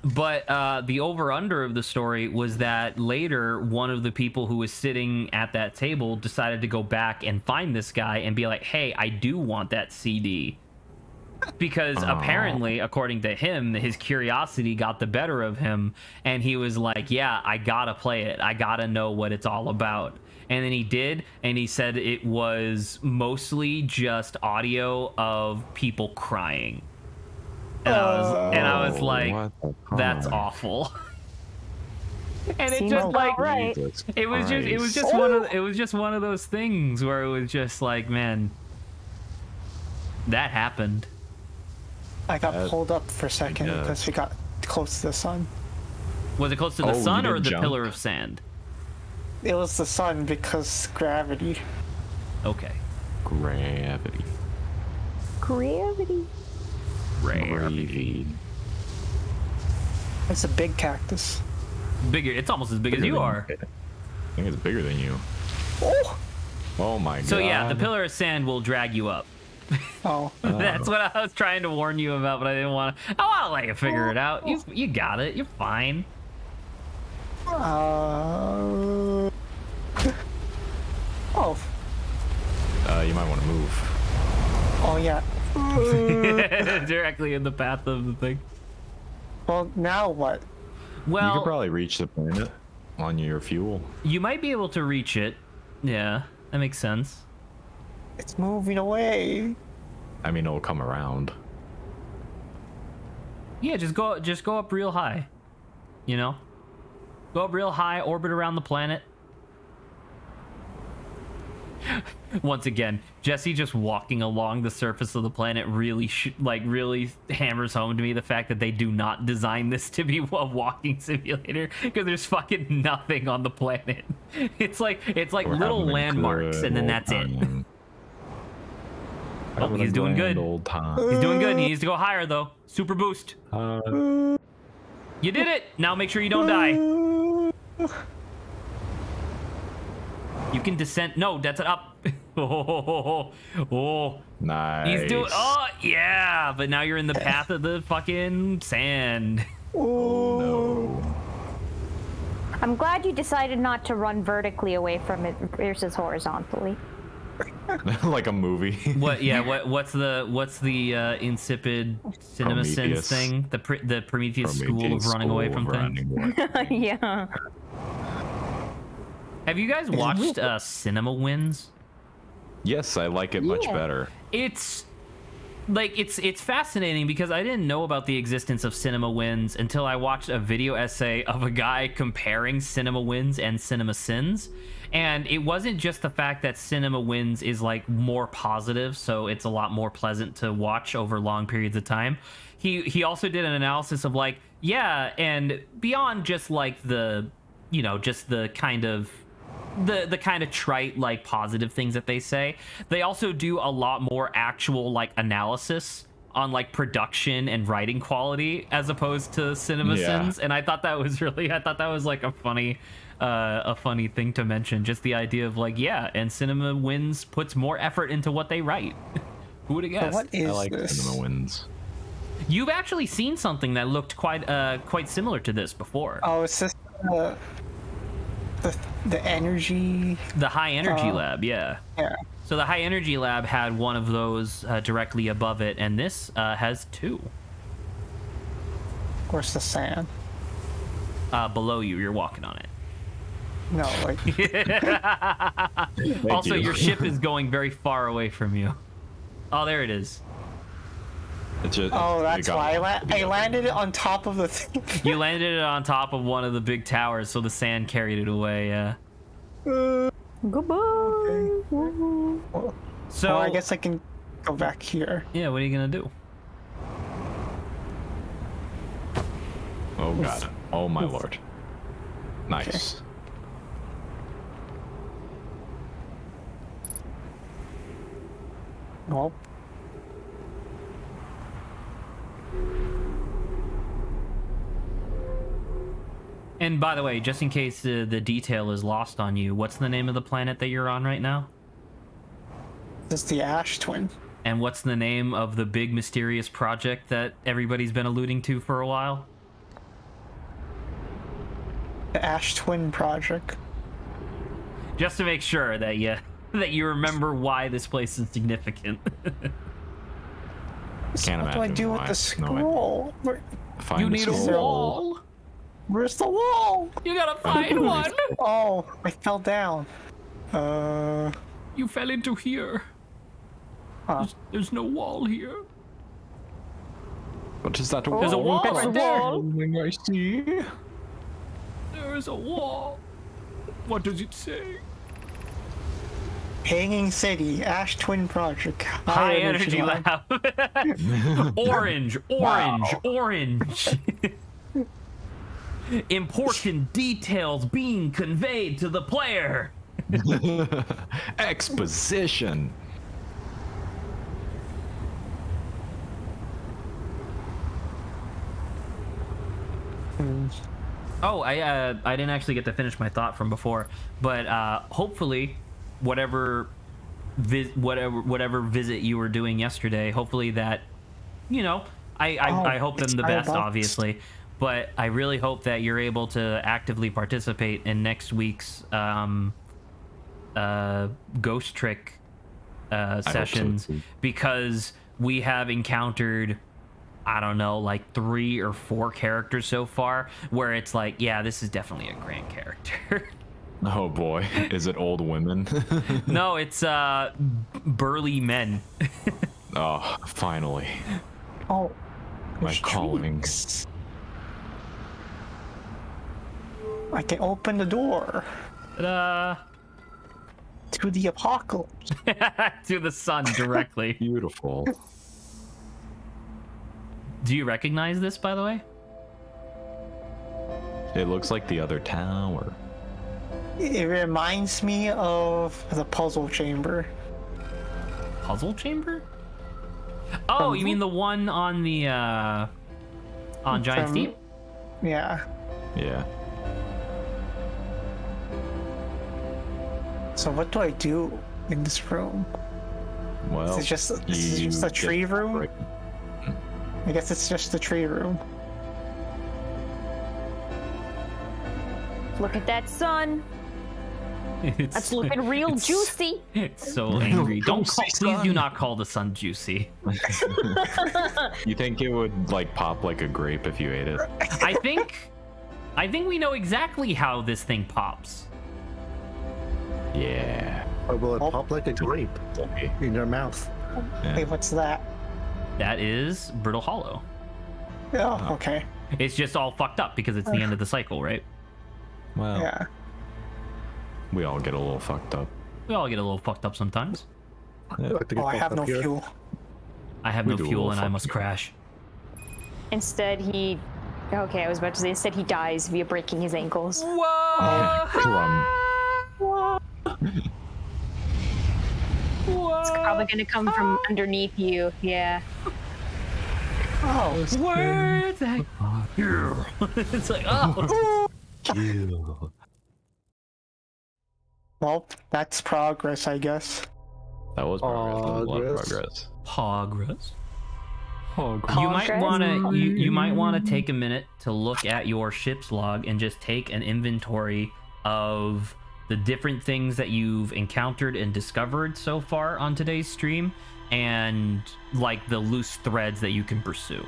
But the over-under of the story was that later, one of the people who was sitting at that table decided to go back and find this guy and be like, "Hey, I do want that CD." Because apparently, according to him, his curiosity got the better of him, and he was like, "Yeah, I gotta play it. I gotta know what it's all about." And then he did, and he said it was mostly just audio of people crying. And I was like, What the "That's fuck? awful." And it Seems just about like right. Jesus it was just one of those things where it was just like, man, that happened. I got pulled up for a second guess. because we got close to the sun. Was it close to the Oh, you sun or didn't the jump? pillar of sand? It was the sun because gravity. Okay. Gravity. Gravity. Gravy. It's a big cactus. Bigger. It's almost as big as you are. I think it's bigger than you. Oh! Oh my god. So yeah, the pillar of sand will drag you up. Oh. That's what I was trying to warn you about, but I didn't want to. Oh, I'll let you figure it out. You got it. You're fine. Oh. You might want to move. Oh yeah. Directly in the path of the thing. Well, now what? You Well, could probably reach the planet on your fuel. you might be able to reach it. Yeah, that makes sense. It's moving away. I mean, it'll come around. Yeah, just go up real high. You know, go up real high, orbit around the planet. Once again, Jesse just walking along the surface of the planet really really hammers home to me the fact that they do not design this to be a walking simulator, because there's fucking nothing on the planet. It's like We're little having a landmarks, good and then old that's it. time. Oh, Having a he's doing grand good. Old time. He's doing good. He needs to go higher though. Super boost. Uh, You did it. Now make sure you don't die. You can descend. No, that's an up. Oh, nice. he's doing. Oh, yeah. But now you're in the path of the fucking sand. No. I'm glad you decided not to run vertically away from it versus horizontally. Like a movie. What? Yeah. What's the insipid cinema sins Prometheus. thing? The Prometheus school of running away from things. Yeah. Have you guys watched Cinema Wins? Yes, I like it much Yeah. better. It's fascinating because I didn't know about the existence of Cinema Wins until I watched a video essay of a guy comparing Cinema Wins and Cinema Sins. And it wasn't just the fact that Cinema Wins is like more positive, so it's a lot more pleasant to watch over long periods of time. He also did an analysis of like, yeah, and beyond just like the, you know, just the kind of trite, like, positive things that they say, they also do a lot more actual, like, analysis on, like, production and writing quality as opposed to Cinema Yeah. Sins. And I thought that was like a funny thing to mention. Just the idea of like, yeah, and Cinema Wins puts more effort into what they write. Who would have So guessed? what is I like this? Cinema Wins. You've actually seen something that looked quite similar to this before. Oh, it's just the energy. The high energy lab, yeah. Yeah. So the high energy lab had one of those directly above it, and this has two. Of course, the sand. Below you. You're walking on it. No, like Also, you. your ship is going very far away from you. Oh, there it is. It just, oh, it that's got- why I landed it on top of the thing. You landed it on top of one of the big towers, so the sand carried it away. Yeah. Goodbye. So Well, I guess I can go back here. yeah, what are you gonna do? Oh god. Oh my lord. Nice. Well, And by the way, just in case the detail is lost on you, what's the name of the planet that you're on right now? this is the Ash Twin. And what's the name of the big mysterious project that everybody's been alluding to for a while? The Ash Twin Project. Just to make sure that you remember why this place is significant. Can't What do I imagine do with why. the No scroll? Find You the need a scroll. wall. Where's the wall? You gotta find one. Oh, I fell down. You fell into here. Huh. There's no wall here. What is that? There's a wall right there. Something I see. There is a wall. What does it say? Hanging City, Ash Twin Project. High energy lab. Orange. Important details being conveyed to the player. Exposition. Oh, I didn't actually get to finish my thought from before, but hopefully whatever visit you were doing yesterday. Hopefully that, you know, I hope them the best, obviously, but I really hope that you're able to actively participate in next week's ghost trick sessions, so because we have encountered, I don't know, like 3 or 4 characters so far where it's like, yeah, this is definitely a grand character. Oh boy, is it old women? No, it's burly men. Oh, finally. Oh, My calling. I can open the door Ta-da! to the apocalypse. To the sun directly. Beautiful. Do you recognize this, by the way? It looks like the other tower. It reminds me of the puzzle chamber. Puzzle chamber? Oh, you mean the one on the on Giant Steep? Yeah. Yeah. So what do I do in this room? Well, Is it just a tree room? Right. I guess it's just the tree room. Look at that sun. That's looking real juicy. It's so angry. Please do not call the sun juicy. You think it would like pop like a grape if you ate it? I think we know exactly how this thing pops. Yeah. Or will it pop like a grape in your mouth? Hey, what's that? That is Brittle Hollow. Oh, okay. It's just all fucked up because it's the end of the cycle, right? Well, Yeah. we all get a little fucked up. We all get a little fucked up sometimes. I like to get Oh, I fucked have up no here. fuel. I have We no do a fuel little and I fuck must you. crash. Instead, he. Okay, I was about to say, instead, he dies via breaking his ankles. Whoa! Crumb. It's probably gonna come from underneath you, yeah. Oh, Words that it's like, oh. well, that's progress, I guess. That was progress. That was a lot of Progress. progress. Progress. You might Progress? want to you might want to take a minute to look at your ship's log and just take an inventory of the different things that you've encountered and discovered so far on today's stream, and like the loose threads that you can pursue.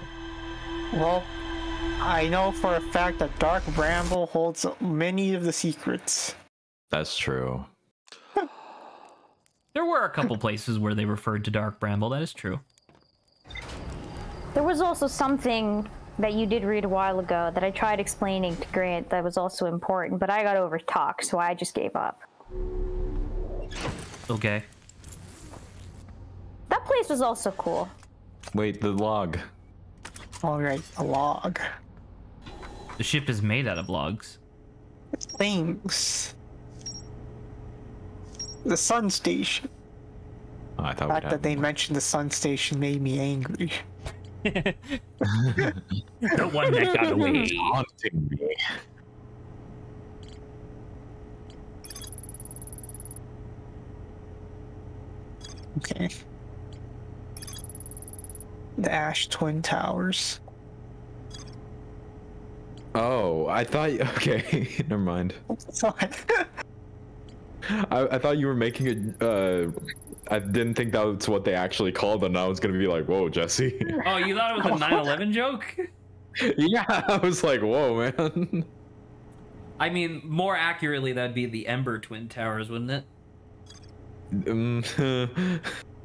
Well, I know for a fact that Dark Bramble holds many of the secrets. That's true. There were a couple places where they referred to Dark Bramble, that is true. There was also something that you did read a while ago that I tried explaining to Grant that was also important, but I got overtalked, so I just gave up. Okay. That place was also cool. Wait, the log. Alright, a log. The ship is made out of logs. Things. The sun station. Oh, I thought The we'd fact have that they more. mentioned the sun station made me angry. The one that got away. Haunting me. Okay. The Ash Twin Towers. Oh, I thought. Okay, never mind. I thought you were making a. I didn't think that was what they actually called them. I was gonna be like, "Whoa, Jesse." Oh, you thought it was a 9/11 joke? Yeah, I was like, "Whoa, man." I mean, more accurately, that'd be the Ember Twin Towers, wouldn't it?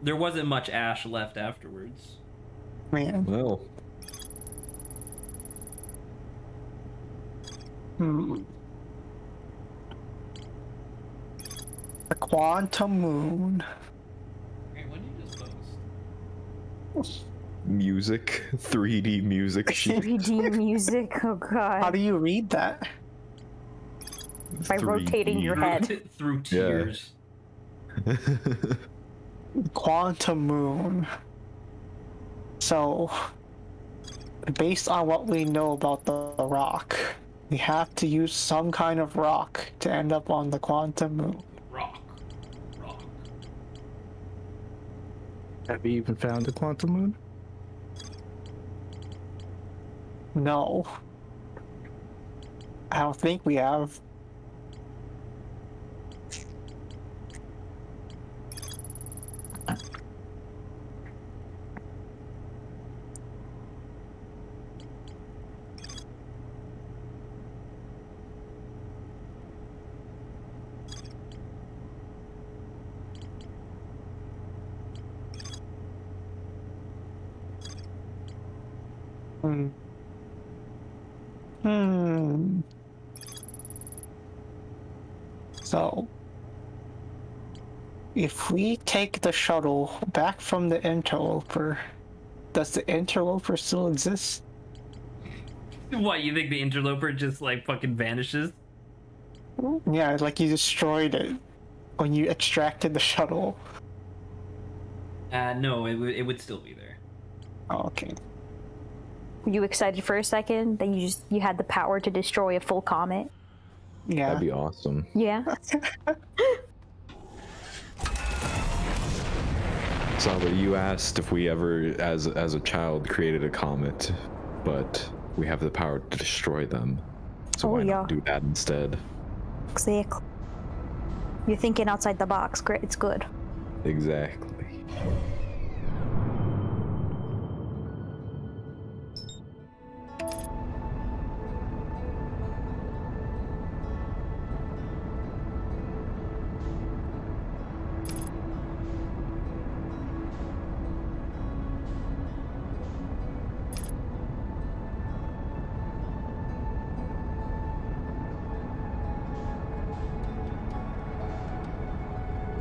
There wasn't much ash left afterwards. Man. Well, Hmm. The Quantum Moon. Hey, when did you just post? music, 3D music sheet. 3D music, oh How god. do you read that? By rotating your head. Through tears. Quantum Moon. So, based on what we know about the rock, we have to use some kind of rock to end up on the Quantum Moon. Rock. Have you even found the quantum moon? No. I don't think we have. Hmm. Hmm. So, if we take the shuttle back from the interloper, does the interloper still exist? What, you think the interloper just like fucking vanishes? Yeah, like you destroyed it when you extracted the shuttle. No, it would still be there. Oh, okay. Were you excited for a second that you had the power to destroy a full comet? Yeah. That'd be awesome. Yeah. Saba, you asked if we ever, as a child, created a comet, but we have the power to destroy them. So why not do that instead? Exactly. You're thinking outside the box. Great, it's good. Exactly.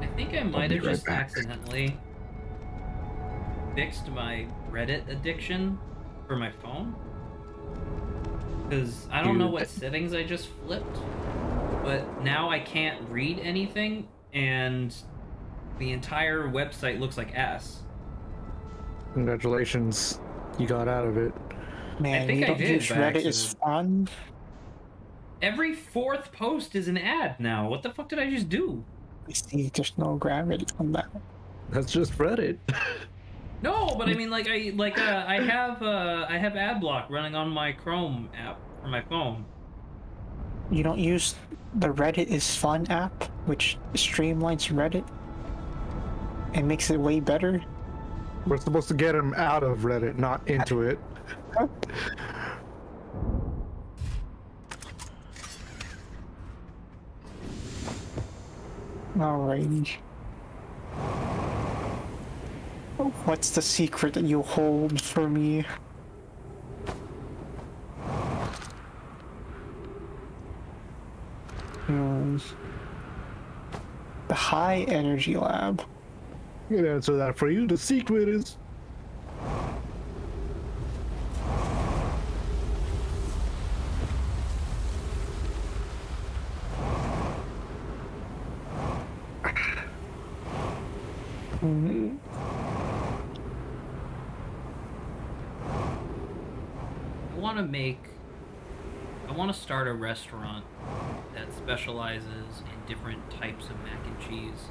I think I might have just accidentally fixed my Reddit addiction for my phone. Because I don't know what settings I just flipped, but now I can't read anything, and the entire website looks like ass. Congratulations, you got out of it. Man, I think you I don't did, use by Reddit accident. is fun. Every fourth post is an ad now. What the fuck did I just do? I see, there's no gravity on that. That's just Reddit. No, but I mean, like I have ad block running on my Chrome app for my phone. You don't use the Reddit is fun app, which streamlines Reddit and makes it way better. We're supposed to get him out of Reddit, not into it. Alrighty. What's the secret that you hold for me? The high energy lab. I'm gonna answer that for you. The secret is I want to start a restaurant that specializes in different types of mac and cheese.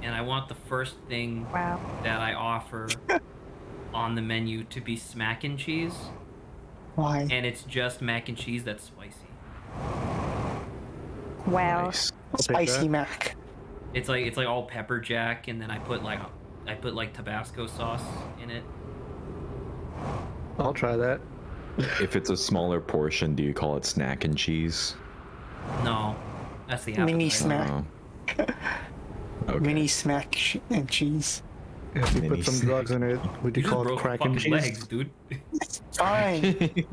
And I want the first thing that I offer on the menu to be smack and cheese. Why? And it's just mac and cheese that's spicy. Wow. Nice. Spicy mac. It's like all pepper jack, and then I put like Tabasco sauce in it. I'll try that. If it's a smaller portion, do you call it snack and cheese? No, that's the appetizer. Mini snack. Oh. Okay. Mini smack and cheese. If you Mini put some snack. drugs in it, would you You just call it broke crack fucking and cheese? legs, dude. It's fine.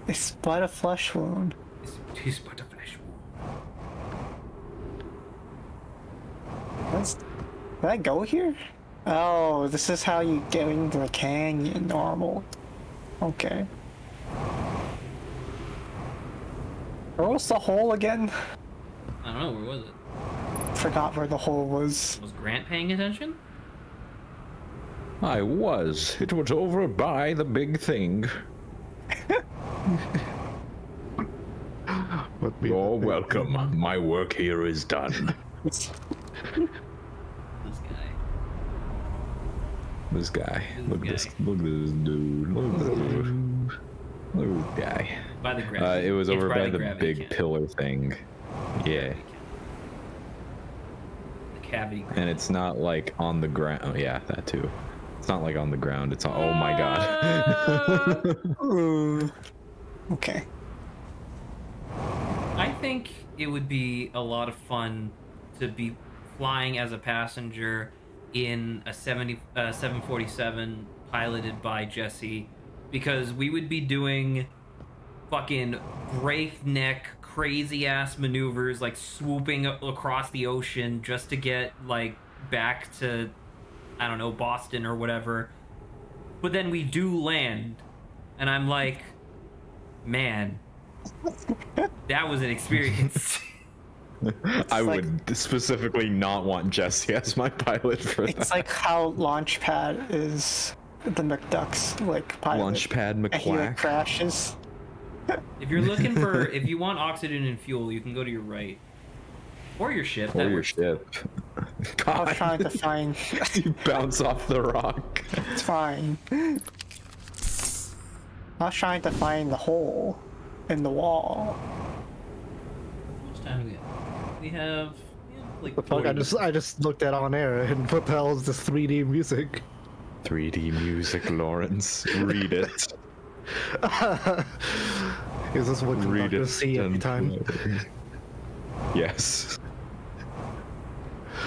It's but a flesh wound. It's but a flesh wound. Did I go here? Oh, this is how you get into the canyon normal. Okay. Where was the hole again? I don't know, where was it? Forgot where the hole was. Was Grant paying attention? I was. It was over by the big thing. You're welcome. My work here is done. This guy. This guy. Look at this. Look at this dude. Look at this dude. Look at this guy. By the gravity. It was It's over by the gravity big cannon. pillar thing. Yeah. The cavity. And it's not like on the ground. Oh, yeah, that too. It's not like on the ground. It's on. Oh my god. Ooh. Okay. I think it would be a lot of fun to be flying as a passenger in a 747 piloted by Jesse, because we would be doing fucking breakneck crazy ass maneuvers, like swooping across the ocean just to get like back to, I don't know, Boston or whatever. But then we do land and I'm like, man, that was an experience. I would specifically not want Jesse as my pilot for that. It's like how Launchpad is the McDuck's like pilot. Launchpad And he like McQuack. crashes. If you're looking for, if you want oxygen and fuel, you can go to your right. Or your ship. Or that your works. ship. I was God, trying to find. you bounce off the rock. It's fine. I was trying to find the hole in the wall. How much time do we have? We have like The fuck? 40. I just looked at on air and what the hell is this 3D music? 3D music, Lawrence. Read it. Is this what you're Read gonna it. see every time? Yes.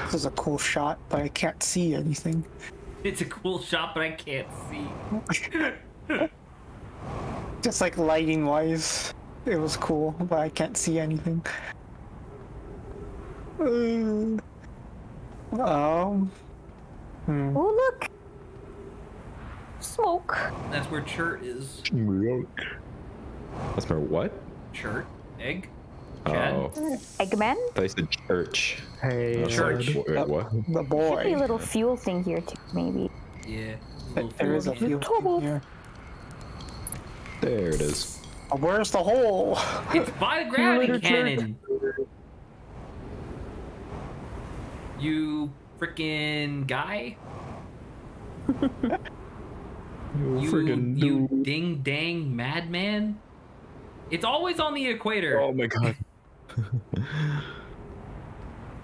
This is a cool shot, but I can't see anything. It's a cool shot, but I can't see. Just like lighting wise, it was cool, but I can't see anything. Oh, look! Smoke. That's where Chert is. That's my what? Chert? Egg? Chad? Oh. Eggman? I thought you said church. Hey, I was Church. like, wait, what? The Could be a boy. little fuel thing here too, maybe. Yeah. There is a few here. There it is. Where's the hole? It's by the gravity cannon! You freaking guy? You ding dang madman? It's always on the equator. Oh my god.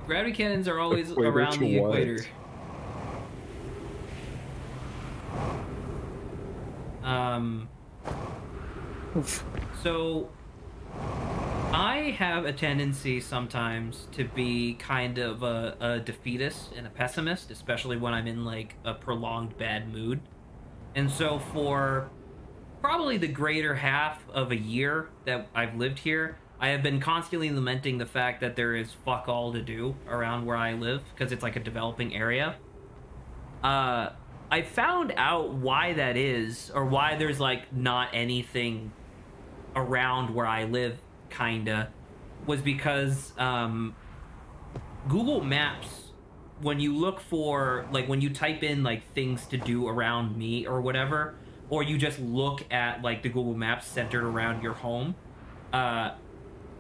Gravity cannons are always Equator around to the what? equator. So I have a tendency sometimes to be kind of a defeatist and a pessimist, especially when I'm in like a prolonged bad mood. And so for probably the greater half of a year that I've lived here, I have been constantly lamenting the fact that there is fuck all to do around where I live, because it's like a developing area. I found out why that is, or why there's like not anything around where I live, kinda, was because Google Maps, when you look for, like, when you type in like things to do around me or whatever, or you just look at like the Google Maps centered around your home,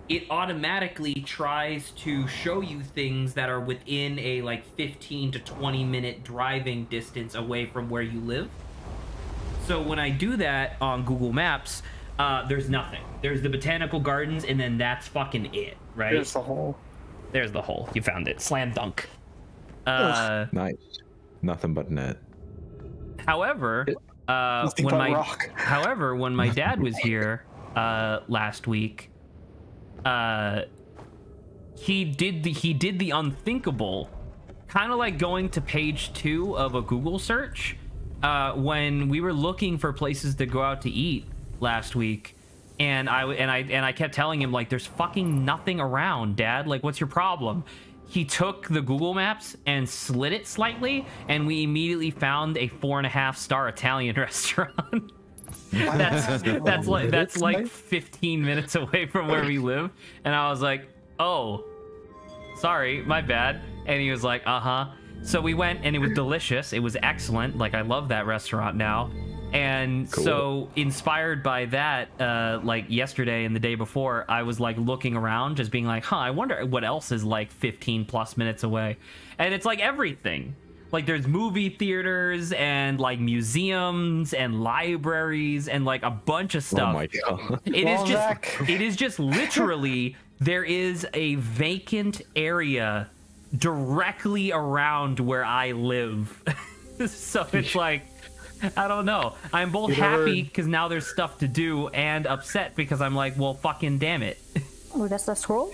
it automatically tries to show you things that are within a like 15 to 20 minute driving distance away from where you live. So when I do that on Google Maps, there's nothing. There's the botanical gardens, and then that's fucking it, right? There's the hole. There's the hole. You found it. Slam dunk. Nice. Nothing but net. However, Nothing when but my rock. however, when my dad was here last week, he did the unthinkable, kind of like going to page 2 of a Google search when we were looking for places to go out to eat last week, and I kept telling him, like, there's fucking nothing around, Dad. Like, what's your problem? He took the Google Maps and slid it slightly, and we immediately found a 4.5-star Italian restaurant. that's like 15 minutes away from where we live, and I was like, oh, sorry, my bad. And he was like, uh-huh. So we went, and it was delicious. It was excellent. Like, I love that restaurant now. And Cool. So inspired by that, like yesterday and the day before, I was like looking around, just being like, I wonder what else is like 15 plus minutes away. And it's like everything. Like there's movie theaters and like museums and libraries and like a bunch of stuff. Oh my god. It is just literally there is a vacant area directly around where I live. So it's like, I don't know. I'm both happy because now there's stuff to do and upset because I'm like, well, fucking damn it. Oh, that's the scroll?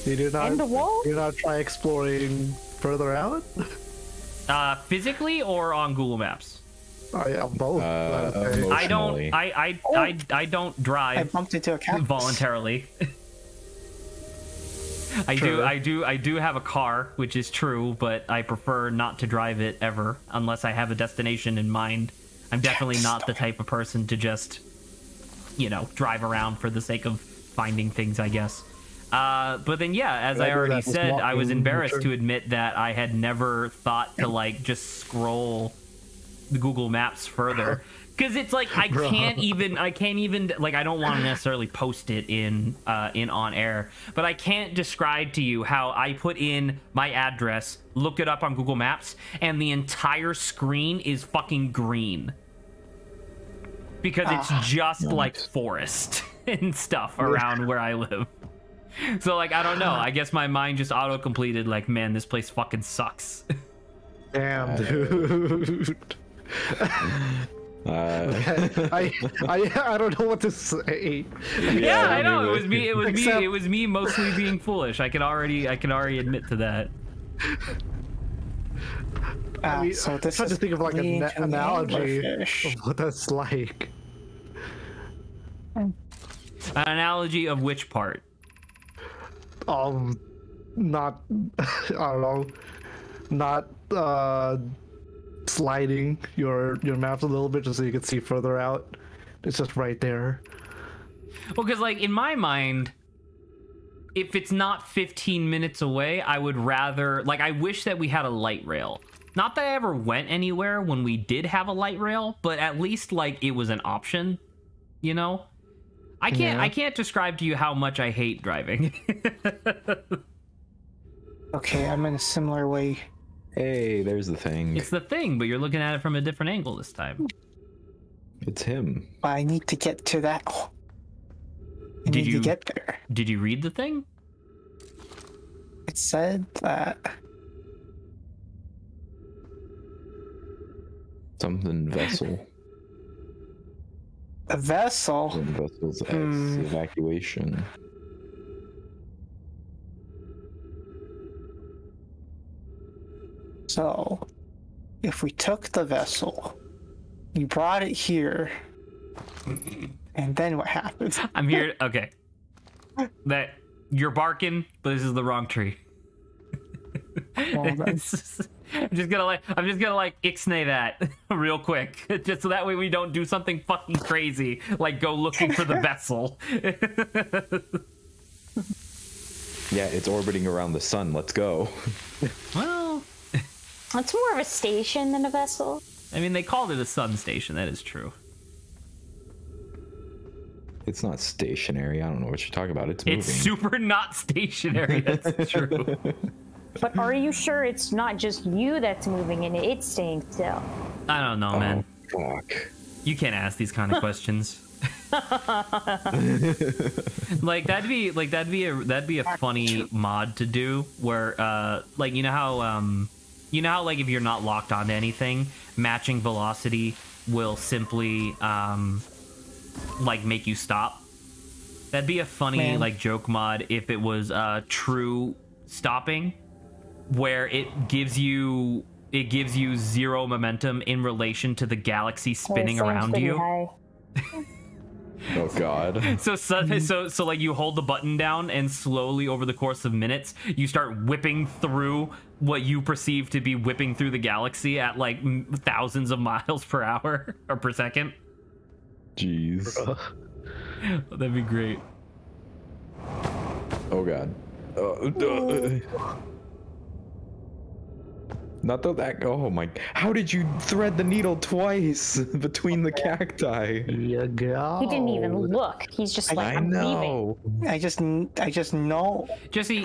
You do not, And the wall? You not try exploring further out? Physically or on Google Maps? Oh yeah, both. I don't. Emotionally. I don't I drive bumped into a cactus. voluntarily. I do have a car, which is true, but I prefer not to drive it ever unless I have a destination in mind. I'm definitely not the type of person to just, drive around for the sake of finding things, I guess. But then, yeah, as I already said, I was embarrassed to admit that I had never thought to like just scroll the Google Maps further. Because it's like I can't even like I don't want to necessarily post it in on air, but I can't describe to you how I put in my address, look it up on Google Maps, and the entire screen is fucking green because it's just like forest and stuff around where I live. So like I don't know. I guess my mind just auto completed like, man, this place fucking sucks. Damn, dude. I don't know what to say. Yeah, I know. It was me mostly being foolish. I can already admit to that. So this I'm trying to is think of like an analogy anglerfish. of what that's like. An analogy of which part? Not I don't know, not sliding your maps a little bit just so you can see further out. It's just right there. Well, because like in my mind, if it's not 15 minutes away, I would rather like I wish that we had a light rail. Not that I ever went anywhere when we did have a light rail, but at least like it was an option, I can't describe to you how much I hate driving. Okay, I'm in a similar way. Hey, there's the thing. It's the thing, but you're looking at it from a different angle this time. It's him. But I need to get to that. I need to get there. Did you read the thing? It said that. Something vessel. A vessel. Some vessel's evacuation. So, if we took the vessel, we brought it here, and then what happens? I'm here. Okay. That you're barking, but this is the wrong tree. Well, then. I'm just gonna ixnay that real quick, just so that way we don't do something fucking crazy, like go looking for the vessel. Yeah, it's orbiting around the sun. Let's go. Well, It's more of a station than a vessel. I mean, they called it a sun station. That is true. It's not stationary. I don't know what you're talking about. It's moving. It's super not stationary. That's true. But are you sure it's not just you that's moving and it's staying still? I don't know, man. Fuck. You can't ask these kind of questions. that'd be a funny mod to do where like you know how like if you're not locked onto anything, matching velocity will simply like make you stop. That'd be a funny like joke mod if it was true stopping, where it gives you zero momentum in relation to the galaxy spinning around you. Oh god. So like you hold the button down and slowly over the course of minutes you start whipping through what you perceive to be whipping through the galaxy at like thousands of miles per hour or per second. Jeez. That'd be great. Oh god. Not that. Oh my! How did you thread the needle twice between the cacti? You go. He didn't even look. He's just like, I'm leaving. I just know. Jesse,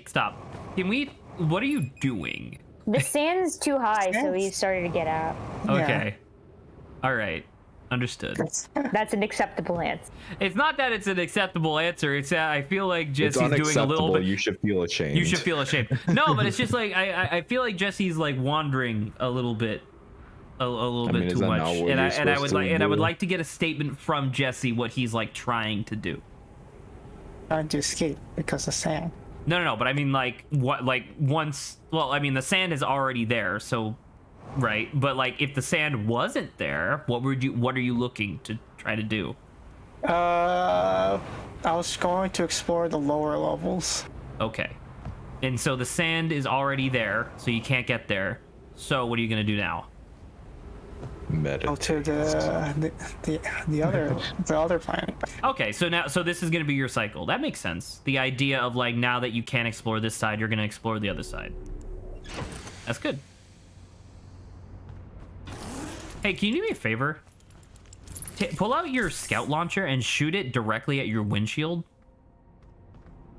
stop. What are you doing? The sand's too high, so he started to get out. Okay. All right. Understood. That's an acceptable answer. It's not that it's an acceptable answer. It's that I feel like It's Jesse's doing a little unacceptable. bit. You should feel ashamed. You should feel ashamed. No, but it's just like I feel like Jesse's like wandering a little bit, a little bit too much, and I would like to get a statement from Jesse what he's like trying to do. Trying to escape because of sand. No, but I mean like what once. Well, I mean the sand is already there, so. Right, but like if the sand wasn't there, what are you looking to try to do? I was going to explore the lower levels. Okay. And so the sand is already there, so you can't get there. So what are you going to do now? Go to the other planet. Okay, so this is going to be your cycle. That makes sense. The idea of like now that you can't explore this side, you're going to explore the other side. That's good. Hey, can you do me a favor? Pull out your scout launcher and shoot it directly at your windshield.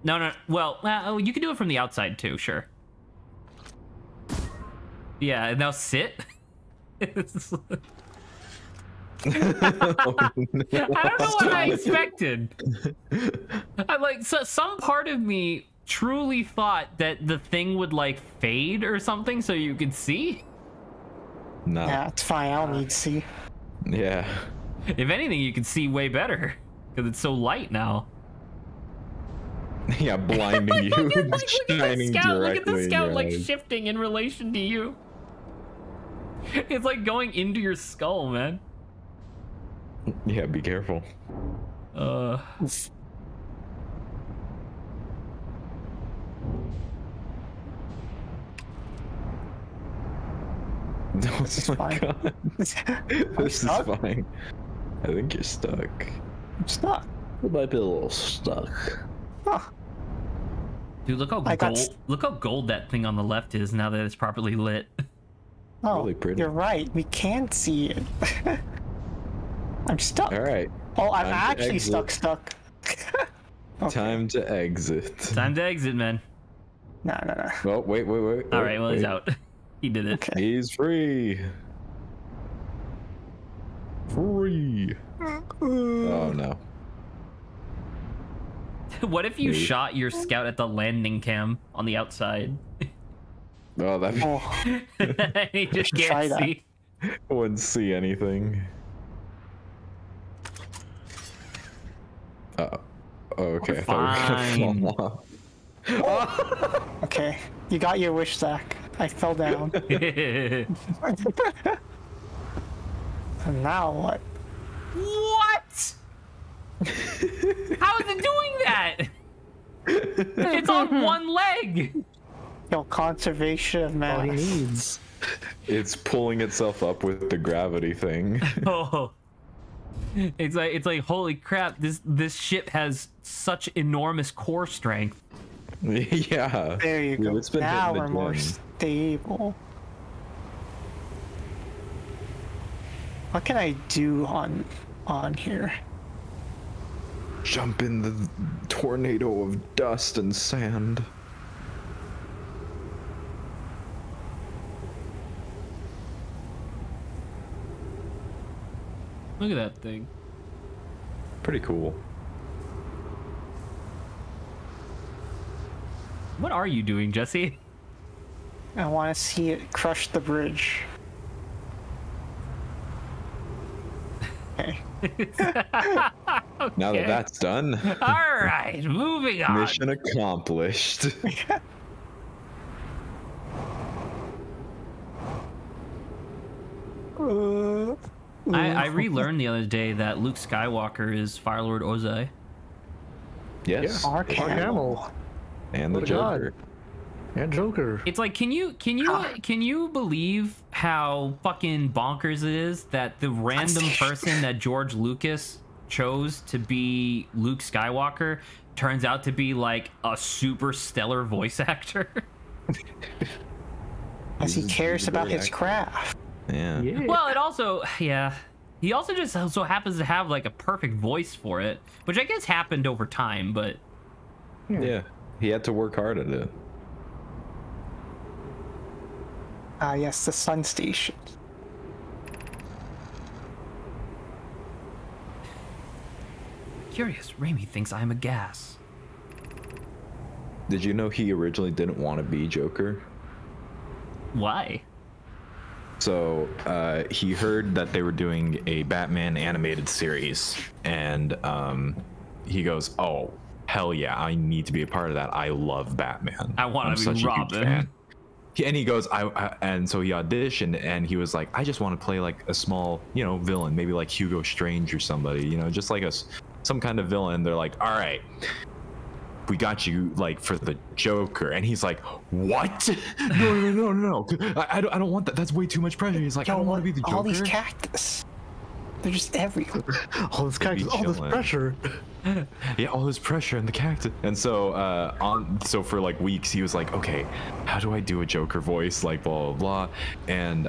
No. Well, you can do it from the outside too, sure. Yeah, now sit. I don't know what I expected. Some part of me truly thought that the thing would like fade or something so you could see. No. Yeah, it's fine. I don't need to see. Yeah. If anything, you can see way better because it's so light now. Yeah, blinding you, look at shining the scout. Look at directly the in scout your like eyes. shifting in relation to you. It's like going into your skull, man. Yeah, be careful. This is fine. God. This is fine. I think you're stuck. I'm stuck. It might be a little stuck. Huh. Dude, look how gold that thing on the left is now that it's properly lit. Oh, Really pretty. you're right. We can't see it. I'm stuck. All right. Oh, I'm Time to actually exit. stuck. Okay. Time to exit. Time to exit, man. No. Oh, wait. All right, well, he's out. He did it. Okay. He's free. Free. Oh no. What if you Maybe. shot your scout at the landing cam on the outside? Oh, that Oh, He just Try can't that. see. wouldn't see anything. Okay. I thought we were gonna fall off. okay. You got your wish, Zach. I fell down. And now what? What? How is it doing that? It's on one leg. Yo, conservation of All he mass. needs. It's pulling itself up with the gravity thing. Oh. It's like holy crap, this ship has such enormous core strength. Yeah. There you go. It's been Now hitting we're the more gym. stable. What can I do on here? Jump in the tornado of dust and sand. Look at that thing. Pretty cool. What are you doing, Jesse? I want to see it crush the bridge. Okay. Now that that's done, All right, moving on. mission accomplished. I relearned the other day that Luke Skywalker is Firelord Ozai. Yes. Mark Hamill. And the What a god. Joker. And Joker. It's like, can you believe how fucking bonkers it is that the random person that George Lucas chose to be Luke Skywalker turns out to be like a super stellar voice actor? As he He's a cares about great his actor. craft. Yeah. Yeah. Well, it also, yeah. He also just so happens to have like a perfect voice for it, which I guess happened over time, but Yeah. He had to work hard at it. Yes, the Sun Station. Curious, Raimi thinks I'm a gas. Did you know he originally didn't want to be Joker? Why? So he heard that they were doing a Batman animated series, and he goes, "Oh, hell yeah, I need to be a part of that. I love Batman. I want to be Robin." And he goes, and so he auditioned, and he was like, I just want to play like a small, villain, maybe like Hugo Strange or somebody, just like some kind of villain. They're like, all right, we got you like for the Joker. And he's like, what? No. I don't want that. That's way too much pressure. He's like, I don't want to be the Joker. All these cactus. They're just everywhere. All this cactus, all this pressure. Yeah, all this pressure and the cactus. And so so for like weeks he was like, okay, how do I do a Joker voice? Like blah blah blah. And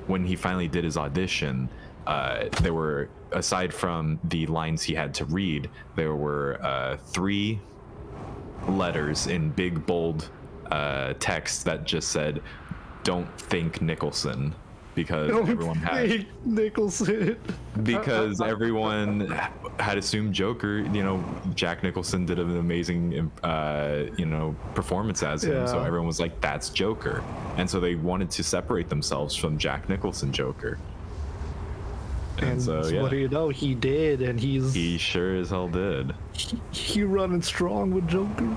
when he finally did his audition, there were, aside from the lines he had to read, there were 3 letters in big bold text that just said, "Don't think Nicholson." Because everyone had Nicholson. Because everyone had assumed Joker. Jack Nicholson did an amazing, performance as him. So everyone was like, "That's Joker," and so they wanted to separate themselves from Jack Nicholson Joker. And so, yeah. What do you know? He did, and he sure as hell did. He running strong with Joker.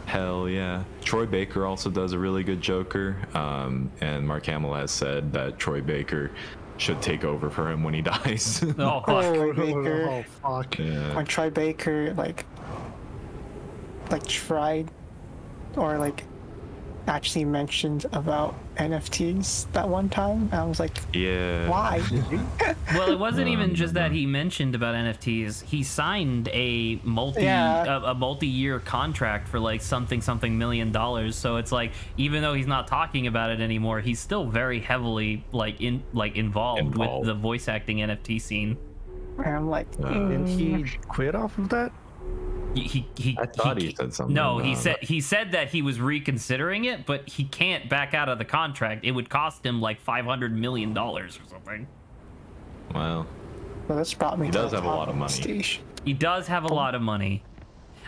Hell yeah. Troy Baker also does a really good Joker, and Mark Hamill has said that Troy Baker should take over for him when he dies. Oh, fuck. Troy Baker. Oh, fuck. Yeah. When Troy Baker like tried or actually mentioned about NFTs that one time, I was like, Yeah. why? Well, it wasn't even just that he mentioned about NFTs. He signed a multi-year contract for like something $1 million. So it's like, even though he's not talking about it anymore, he's still very heavily involved with the voice acting NFT scene. And I'm like, Didn't he quit off of that? I thought he said something. No, he said that he was reconsidering it, but he can't back out of the contract. It would cost him like $500 million or something. Wow. Well, that's brought me. He does have a lot of money. Station. He does have a lot of money.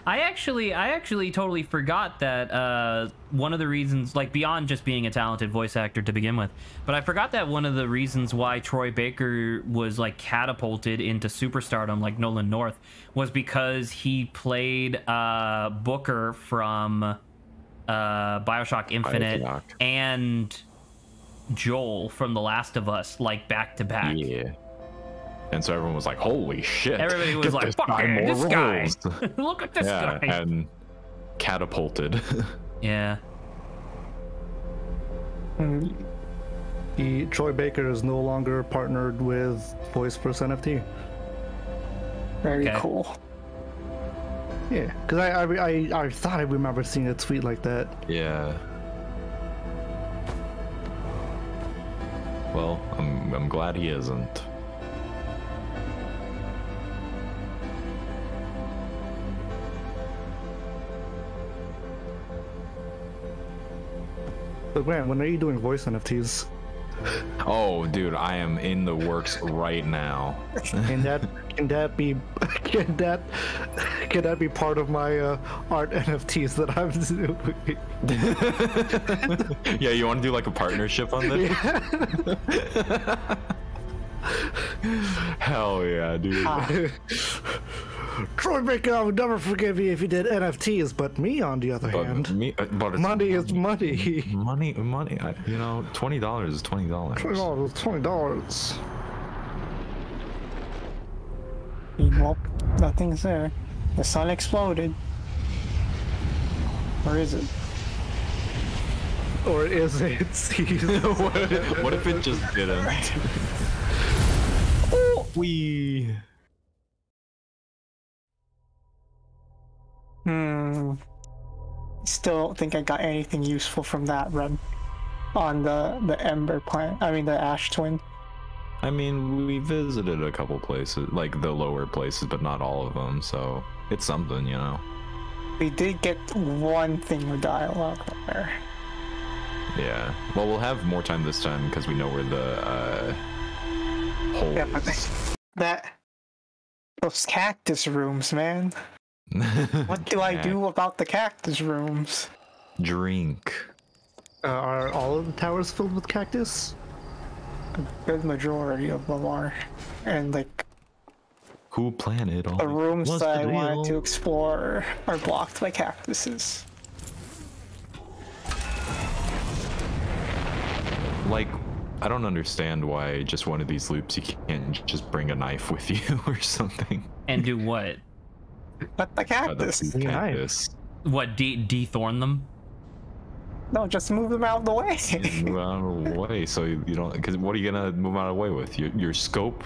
I actually totally forgot that one of the reasons, like beyond just being a talented voice actor to begin with, but I forgot that one of the reasons why Troy Baker was like catapulted into superstardom like Nolan North was because he played Booker from BioShock Infinite and Joel from The Last of Us, like back to back. Yeah. And so everyone was like, holy shit. Everybody was like, fucking this guy. Look at this guy. And catapulted. Yeah. Troy Baker is no longer partnered with Voice Plus NFT. Very cool. Yeah, because I thought I remember seeing a tweet like that. Yeah. Well, I'm glad he isn't. But Grant, when are you doing voice NFTs? Oh, dude, I am in the works right now. Can that be part of my art NFTs that I'm doing? Yeah, you want to do like a partnership on this? Yeah. Hell yeah, dude. Troy Baker, I would never forgive you if you did NFTs, but me, on the other hand, but money is money. Money. $20 is $20. $20 is $20. Well, nothing's there. The sun exploded. Or is it? Or is it? What if it just didn't? We. Still don't think I got anything useful from that run on the Ember planet. I mean the Ash Twin. I mean, we visited a couple places, like the lower places, but not all of them. So it's something, We did get one thing with dialogue there. Yeah. Well, we'll have more time this time because we know where the hole Yeah, but is. those cactus rooms, man. What do I do about the cactus rooms? Drink. Are all of the towers filled with cactus? A good majority of them are, and like Who planted all the rooms What's that the I wanted deal? to explore are blocked by cactuses. Like, I don't understand why just one of these loops you can't just bring a knife with you or something. And do what? But the cactus. That's cactus. What, de-thorn them? No, just move them out of the way. Move out of the way, so you don't. Because what are you gonna move out of the way with? Your scope?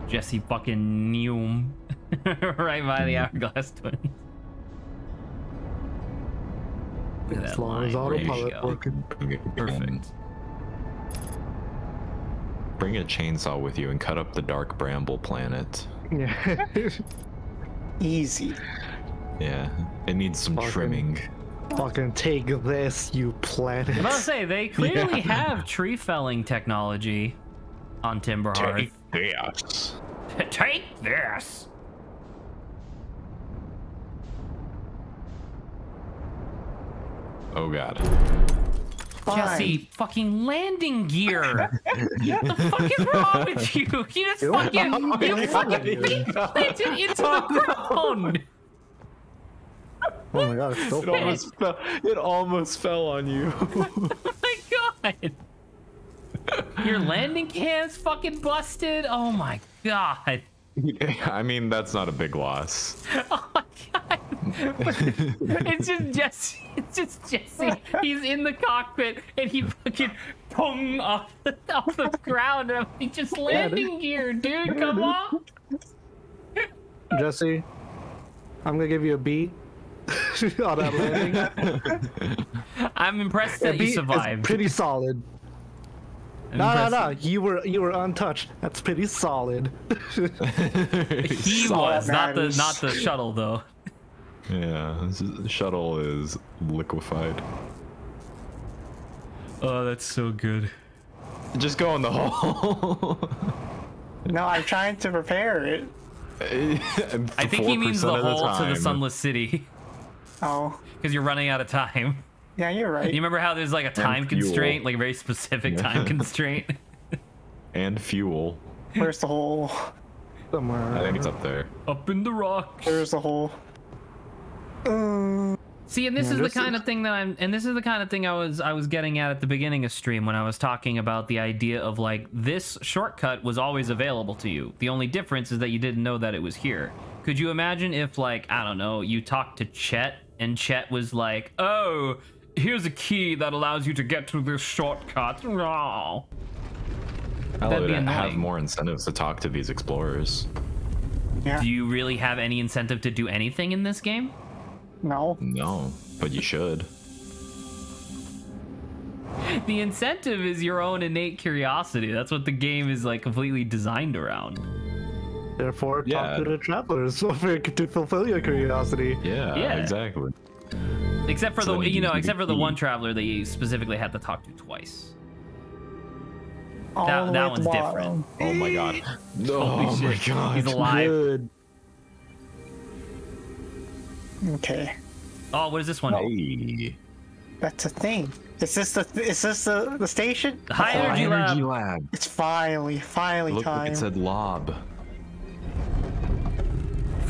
Jesse fucking Neum. Right by the Hourglass Twins. Look at As that long line as autopilot ratio. working. Perfect. Bring a chainsaw with you and cut up the dark bramble planet. Yeah. Easy. Yeah, it needs some Fucking- trimming. Fucking take this, you planet. I'm about to say, they clearly have tree felling technology on Timberhearth. Yes. Take this! Oh god. Jesse, fucking landing gear! What the fuck is wrong with you? You just fucking planted into the ground! Oh my god, it's so fast. It almost fell on you. Oh my god! Your landing cam's fucking busted? Oh my god! I mean, that's not a big loss. Oh my god! It's just Jesse. It's just Jesse. He's in the cockpit and he fucking pong off the ground. And I'm like, just landing gear, dude. Come on. Jesse, I'm gonna give you a B on that landing. I'm impressed A that B you is survived. pretty solid. I'm No, impressed you were untouched. That's pretty solid. He all was that matters. not the shuttle though. Yeah, the shuttle is liquefied. Oh, that's so good. Just go in the hole. No, I'm trying to repair it. I think he means the hole to the sunless city Oh, because you're running out of time. yeah, you're right. You remember how there's like a time fuel. constraint, like a very specific time constraint? And fuel. Where's the hole? I Somewhere. think it's up there. Up in the rock. There's the hole. See, and this is the kind of thing that I was getting at the beginning of stream when I was talking about the idea of like this shortcut was always available to you. The only difference is that you didn't know that it was here. Could you imagine if, like, I don't know, you talked to Chet and Chet was like, "Oh, here's a key that allows you to get to this shortcut." Oh. I That'd be would have annoying. more incentives to talk to these explorers. Yeah. Do you really have any incentive to do anything in this game? No. No, but you should. The incentive is your own innate curiosity. That's what the game is like completely designed around. Therefore, Yeah. talk to the travelers to fulfill your curiosity. Yeah, Yeah. exactly. Except for So the then you can except be for the key. one traveler that you specifically had to talk to twice. All That- the that way at one's the different. bottom. Oh my god. Oh Holy my shit. god. He's alive. Good. Okay, Oh, what is this one? Hey. that's a thing. Is this the station? The high energy lab. lab. It's finally Look, time. it said lob.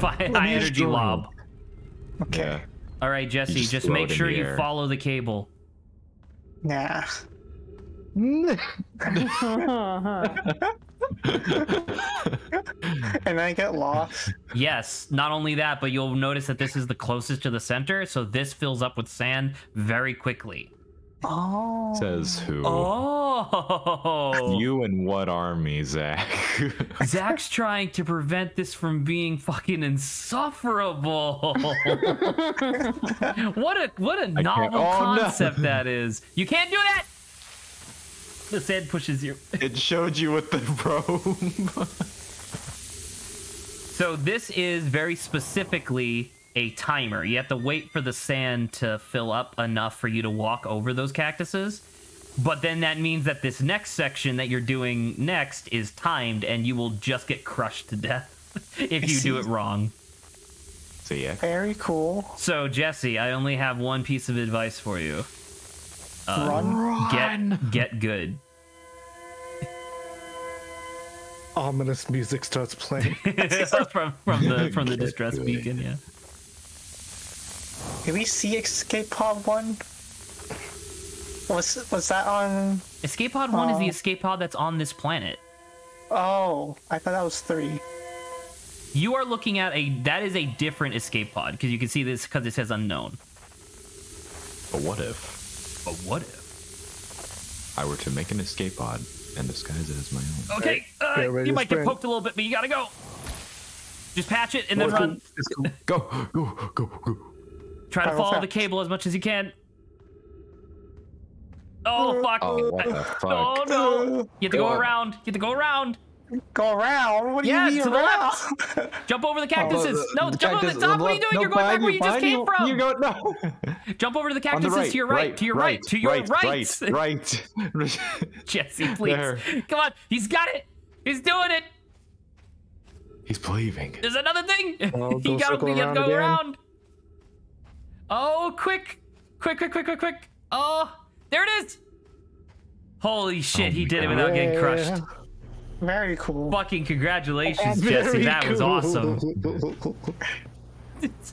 High energy destroy. lob. Okay. Yeah. All right, Jesse, just just throw make it in sure the you air. follow the cable. Nah. And I get lost. Yes, not only that, but you'll notice that this is the closest to the center, so this fills up with sand very quickly. Oh. Says who? Oh! You and what army, Zach? Zach's trying to prevent this from being fucking insufferable. what a novel Oh, no. concept that is. You can't do that. The sand pushes you. It showed you with the robe. So this is very specifically a timer. You have to wait for the sand to fill up enough for you to walk over those cactuses. But then that means that this next section that you're doing next is timed, and you will just get crushed to death if you do it wrong. So yeah. Very cool. So Jesse, I only have one piece of advice for you. Run. Get good. Ominous music starts playing. from the distress beacon, yeah. Did we see Escape Pod 1? Was that on... Escape Pod 1 is the escape pod that's on this planet. Oh, I thought that was 3. You are looking at that is a different escape pod, because you can see this because it says unknown. But what if I were to make an escape pod and disguise it as my own? Okay, you might get poked a little bit, but you gotta go. Just patch it and then run. Go. Try to follow the cable as much as you can. Oh, fuck. Oh, what the fuck? Oh, no. You have to go around. You have to go around. Go around? What do you mean to the around? left. Jump over the cactuses. No, jump over cactus, the top. What are you doing? no, You're going back where you just came from. You go, no. Jump over to the On the cactuses right, to your right. To your right. To your right. Right. Jesse, please. There. Come on. He's got it. He's doing it. He's believing. There's another thing. Oh, You gotta go again. around. Oh, quick. Oh, there it is. Holy shit, he did it without getting crushed. Very cool. Fucking congratulations, Jesse. That was awesome.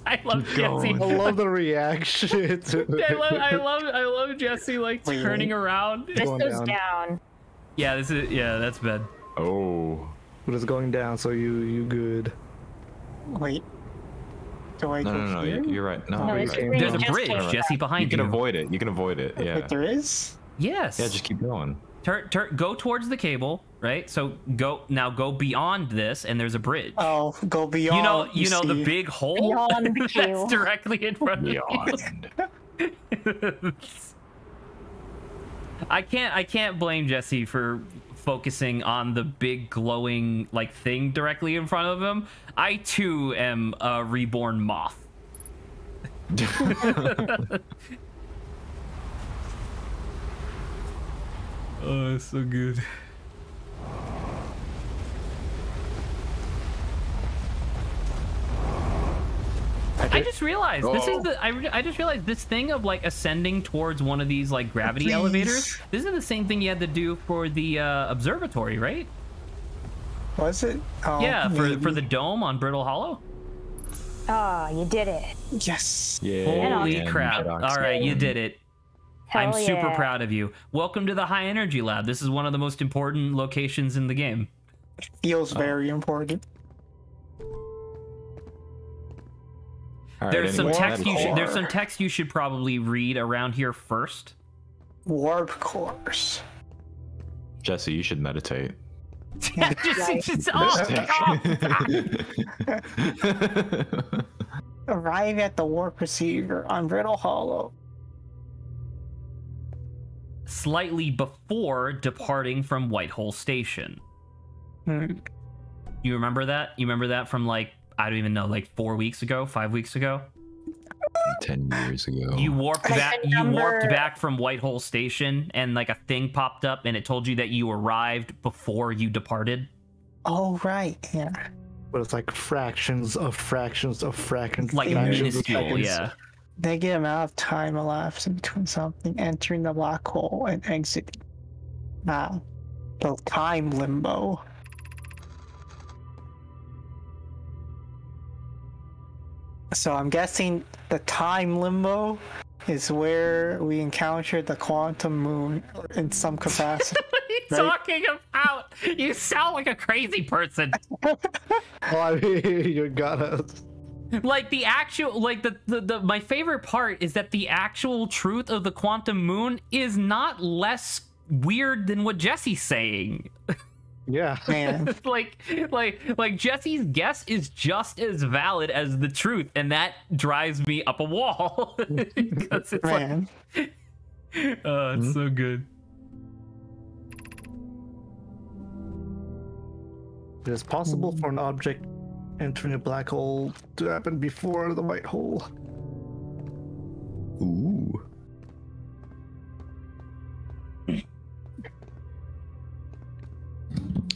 I love Jesse. I love the reaction. I love Jesse like turning around. This goes down. Yeah, that's bad. Oh. But it's going down, so you good. Wait. Do I go No, here? you're right. No, No, you're it's right. green. There's a Just bridge, came Jesse, You behind can you. avoid it. Yeah. Wait, there is? Yes. Yeah, just keep going. Go towards the cable, right? So go beyond this, and there's a bridge. Oh, go beyond. You know the see. big hole Beyond the cable. that's directly in front of you. Beyond. I can't blame Jesse for focusing on the big glowing like thing directly in front of him. I too am a reborn moth. Oh, it's so good. I just realized this is the I just realized this thing of like ascending towards one of these like gravity Please. elevators. This is the same thing you had to do for the observatory, right? Was it? Oh, Yeah, for maybe. the dome on Brittle Hollow. Oh, you did it. Yes. Yeah. Holy and crap! Jet All right, you did it. Hell I'm super yeah. proud of you. Welcome to the High Energy Lab. This is one of the most important locations in the game. Feels very important. All right, There's some anyway, text that you is- should there's some text you should probably read around here first. Warp course. Jesse, you should meditate. Arrive at the warp receiver on Brittle Hollow. Slightly before departing from Whitehole Station. Hmm. You remember that? You remember that from like, I don't even know, like 4 weeks ago, 5 weeks ago? 10 years ago. You warped I back. can You warped remember- back from Whitehole Station, and like a thing popped up, and it told you that you arrived before you departed. Oh, right. Yeah. But it's like fractions of fractions of fractions. Like fractions of minuscule, seconds. yeah. Negative amount of time elapsed in between something entering the black hole and exiting. Wow. The time limbo. So I'm guessing the time limbo is where we encountered the quantum moon in some capacity. What are you Right. talking about? You sound like a crazy person. Oh, I mean, you gotta. Like the actual, like the my favorite part is that the actual truth of the quantum moon is not less weird than what Jesse's saying. Yeah. Man. like Jesse's guess is just as valid as the truth, and that drives me up a wall. Because it's Man. like, oh, it's so good. It is possible for an object entering a black hole to happen before the white hole. Ooh.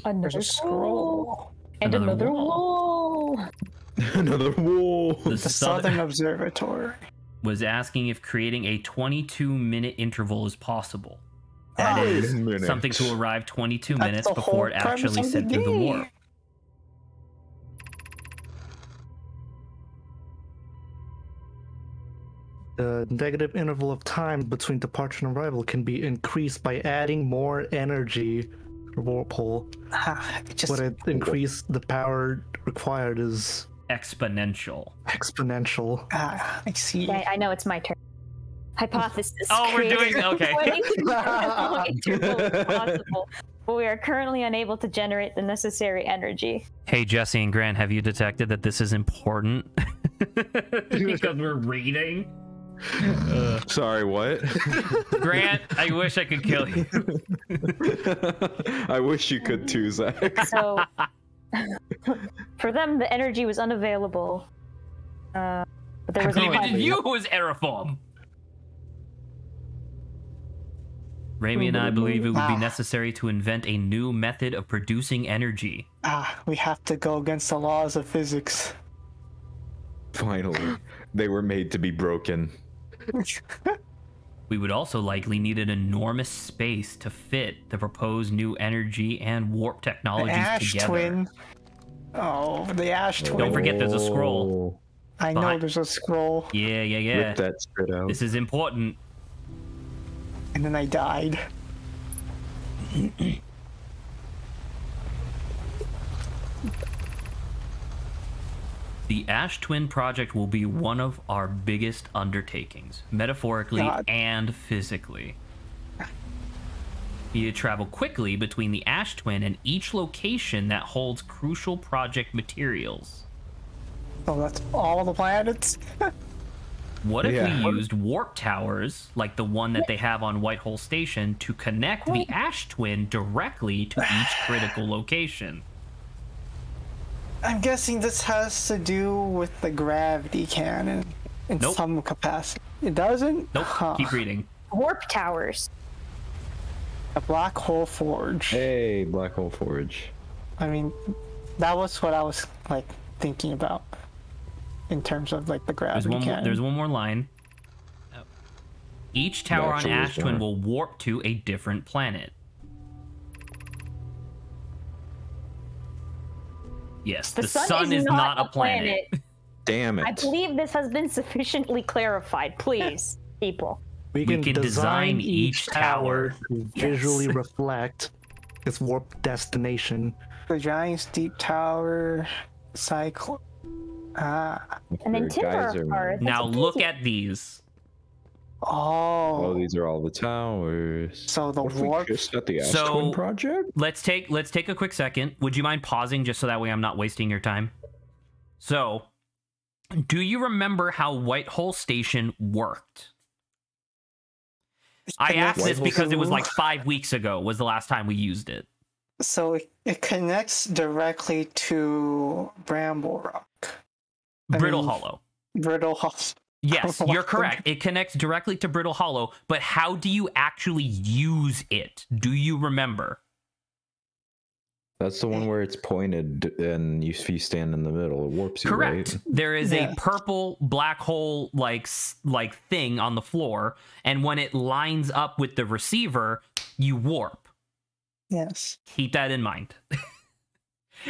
Another There's a scroll. And Another another wall. Another wall. The The Southern Observatory. was asking if creating a 22-minute interval is possible. That is something to arrive 22 That's minutes the before it whole premise actually of the sent through the game. warp. The negative interval of time between departure and arrival can be increased by adding more energy to the warp hole. But it increase the power required is Exponential. exponential. I see. Yeah, I know it's my turn. Hypothesis. Oh, we're creating doing- okay. 22-minute interval is possible, but we are currently unable to generate the necessary energy. Hey, Jesse and Grant, have you detected that this is important? Because we're reading. Sorry, what? Grant, I wish I could kill you. I wish you could too, Zach. So, for them, the energy was unavailable. But there I was a believe it plan. is you who is Aeroform. Raimi and I believe it would be necessary to invent a new method of producing energy. We have to go against the laws of physics. Finally, they were made to be broken. We would also likely need an enormous space to fit the proposed new energy and warp The technologies Ash together. Twin. Oh, the Ash Twin. Don't forget there's a scroll. I know behind- there's a scroll. Yeah, yeah, yeah. Rip that shit out. This is important. And then I died. The Ash Twin project will be one of our biggest undertakings, metaphorically God. and physically. You travel quickly between the Ash Twin and each location that holds crucial project materials. Oh, that's all the planets? What if Yeah. we used warp towers, like the one that they have on Whitehole Station, to connect the Ash Twin directly to each critical location? I'm guessing this has to do with the gravity cannon in Nope. some capacity. It doesn't? Nope, Huh. keep reading. Warp towers. A black hole forge. Hey, Black Hole Forge. I mean, that was what I was like thinking about in terms of like the gravity cannon. There's one more line. Each tower on Actually, Ash Twin yeah. will warp to a different planet. Yes, the sun is not a planet. Damn it. I believe this has been sufficiently clarified. Please, people. We We can, can design each tower. to visually reflect its warp destination. The giant steep tower, cycle. And then Your timber geyser, are. Now look at these. Oh, Oh, these are all the towers. so the What if we warp. just got the Ash So- Twin project? Let's take a quick second. Would you mind pausing just so that way I'm not wasting your time? So, do you remember how Whitehole Station worked? I asked this Whitehole because it was Station? like 5 weeks ago was the last time we used it. So it connects directly to Bramble Rock. I Brittle mean- Hollow. Brittle Hollow. Yes, you're correct. It connects directly to Brittle Hollow, but how do you actually use it? Do you remember? That's the one where it's pointed and if you stand in the middle, it warps you, Correct. right? There is Yeah. a purple black hole like thing on the floor, and when it lines up with the receiver, you warp. Yes. Keep that in mind.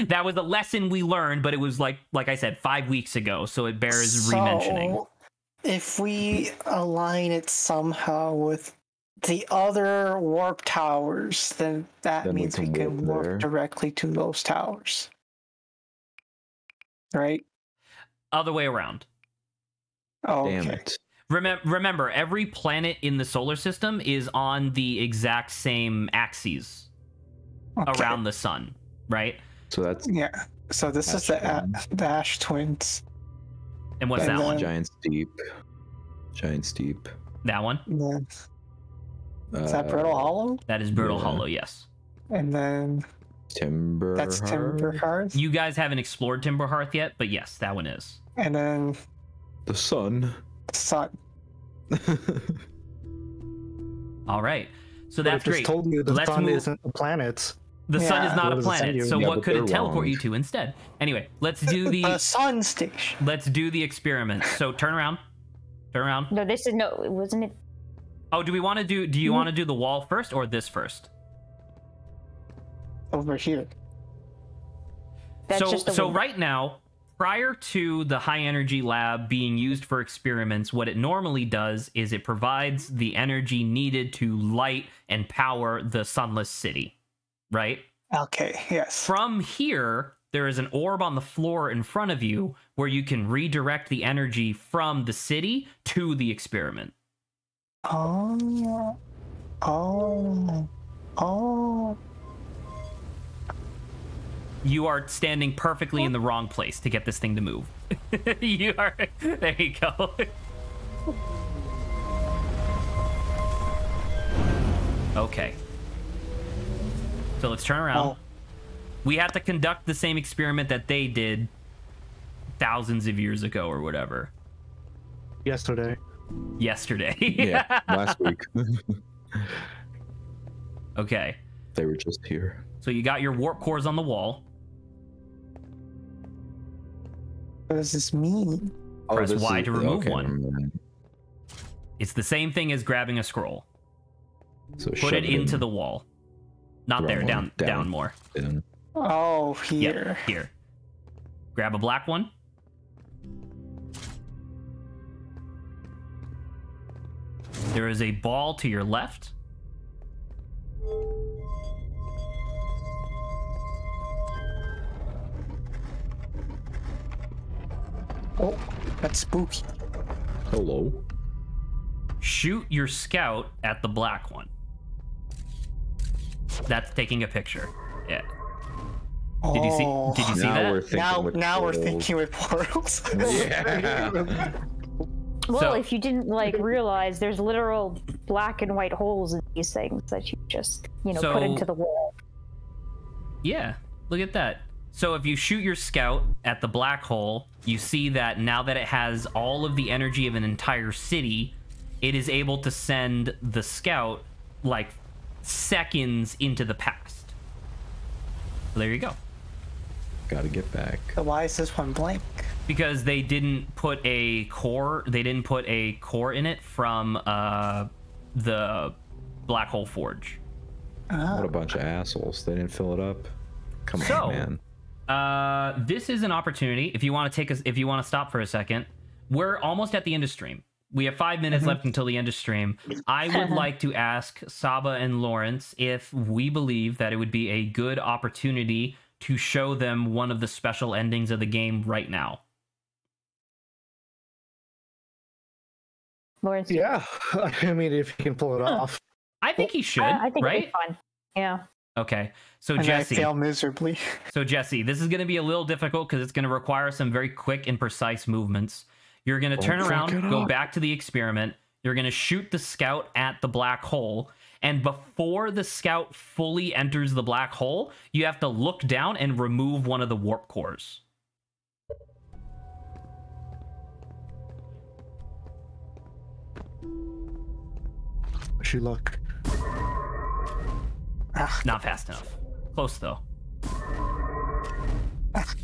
That was a lesson we learned, but it was like I said 5 weeks ago, so it bears re-mentioning. So, if we align it somehow with the other warp towers, then that Then we means we can can warp warp there. directly to those towers. Right? Other way around. Oh, Damn okay. it. Remember, every planet in the solar system is on the exact same axes Okay. around the sun, right? So that's Yeah. So this is the Ash Twins. And what's And that then- one? Giant Steep. Giant Steep. That one? And then, is that Brittle Hollow? That is Brittle Yeah. Hollow, yes. And then Timber. That's Timber Hearth. You guys haven't explored Timber Hearth yet, but yes, that one is. And then The sun. Sun. All right. So But that's it great. just told you the Let's sun move. isn't a planet. The sun is Yeah. not What a does it send planet. you? So Yeah, what but could it they're teleport wrong. you to instead? Anyway, let's do the The Sun Station. let's do the experiment. So turn around. Turn around. No, this is no. Wasn't it? Oh, do you want to do the wall first or this first? Over here. That's so just a so window. right now, prior to the high energy lab being used for experiments, what it normally does is it provides the energy needed to light and power the sunless city, right? Okay, yes. From here, there is an orb on the floor in front of you where you can redirect the energy from the city to the experiment. Oh. Oh. Oh. You are standing perfectly in the wrong place to get this thing to move. You are. There you go. Okay. So let's turn around. Oh. We have to conduct the same experiment that they did thousands of years ago or whatever. Yesterday. Yesterday. Yeah, last week. Okay. They were just here. So you got your warp cores on the wall. What does this mean? Press this Y to remove okay, one. never mind. It's the same thing as grabbing a scroll. So Put shove it into in. the wall. Not Wrong there, one. down more. In. Oh, Yep, here. here. Grab a black one. There is a ball to your left. Oh, that's spooky. Hello. Shoot your scout at the black one. That's taking a picture. Yeah. Did you see? Oh. Did you see Now we're that? thinking with Now we're portals. thinking with portals. Yeah. Well, So- if you didn't realize, there's literal black and white holes in these things that you just put So- into the wall. Yeah. Look at that. So if you shoot your scout at the black hole, you see that now that it has all of the energy of an entire city, it is able to send the scout like seconds into the past. So there you go. Gotta get back. So why is this one blank? Because they didn't put a core in it from the black hole forge. What a bunch of assholes. They didn't fill it up. Come So- on, man. This is an opportunity. If you want to stop for a second, we're almost at the end of stream. We have 5 minutes left until the end of stream. I would like to ask Saba and Lawrence if we believe that it would be a good opportunity to show them one of the special endings of the game right now. Lawrence, Yeah. I mean, if you can pull it off. I think he should, I think right? it'd be fun. Yeah. Okay. So And Jesse, I fail miserably. this is going to be a little difficult because it's going to require some very quick and precise movements. You're going to turn fuck around, it go up. back to the experiment. You're going to shoot the scout at the black hole. And before the scout fully enters the black hole, you have to look down and remove one of the warp cores. Wish you luck. Not fast enough. Close, though.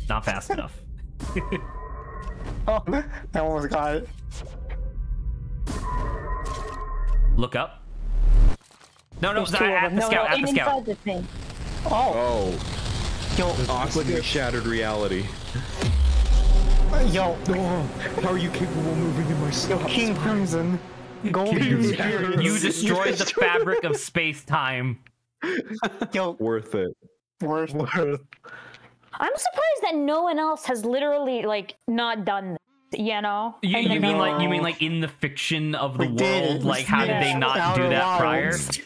Not fast enough. Oh, I almost got it. Look up. No, There's two of at them. the No, scout, no, at the scout. inside the thing. Oh, Oh, yo, awesomely shattered reality. yo, How are you capable of moving in my yo, stuff? King Crimson. Golden Spears. You destroyed the fabric of space-time. Yo, Worth it. worth. I'm surprised that no one else has literally not done this, You And then mean like in the fiction of the We did world? it. Like, how did they Yeah. not do Outer that prior? Wilds.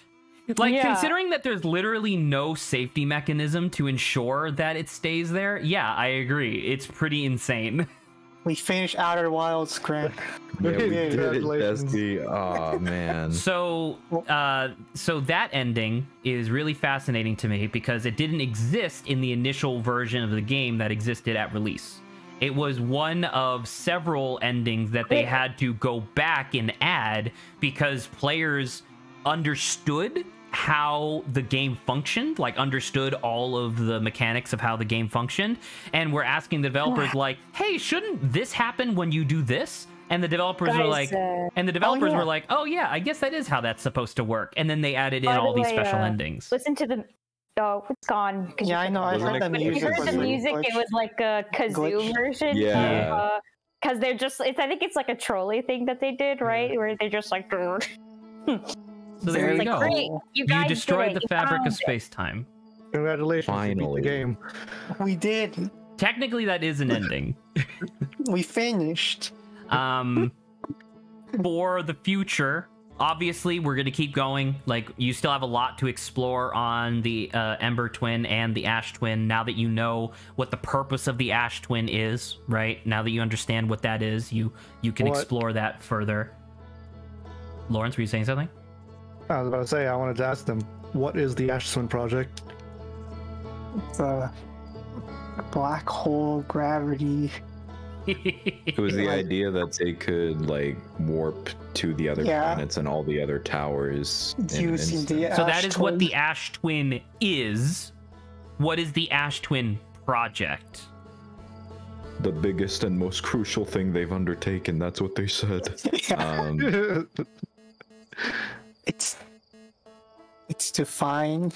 Like, Yeah. considering that there's literally no safety mechanism to ensure that it stays there, yeah, I agree. It's pretty insane. We finished Outer Wilds, Grant. Yeah, we did it, Congratulations. Jesse. Oh man. So that ending is really fascinating to me because it didn't exist in the initial version of the game that existed at release. It was one of several endings that they had to go back and add because players understood how the game functioned, like understood all of the mechanics of how the game functioned, and we're asking the developers like, hey, shouldn't this happen when you do this? And the developers were like, were like, oh yeah, I guess that is how that's supposed to work. And then they added in all these special endings. Listen to the it's gone. Yeah, I know. I heard the music. You heard the music. It was like a kazoo version. Yeah. Because they're just. I think it's like a trolley thing that they did, right? Where they're just like. So there you go. Great. You guys destroyed did it. the fabric of space-time. Congratulations! Finally. You beat the game. We did. Technically, that is an ending. We finished. For the future, obviously, we're going to keep going. Like, you still have a lot to explore on the Ember Twin and the Ash Twin. Now that you know what the purpose of the Ash Twin is, right? Now that you understand what that is, you can explore that further. Lawrence, were you saying something? I was about to say, I wanted to ask them, what is the Ash Twin project? It's a black hole gravity. It was the idea that they could like warp to the other planets and all the other towers. Using the So that Ash is what Twin. the Ash Twin is. What is the Ash Twin project? The biggest and most crucial thing they've undertaken. That's what they said. It's to find.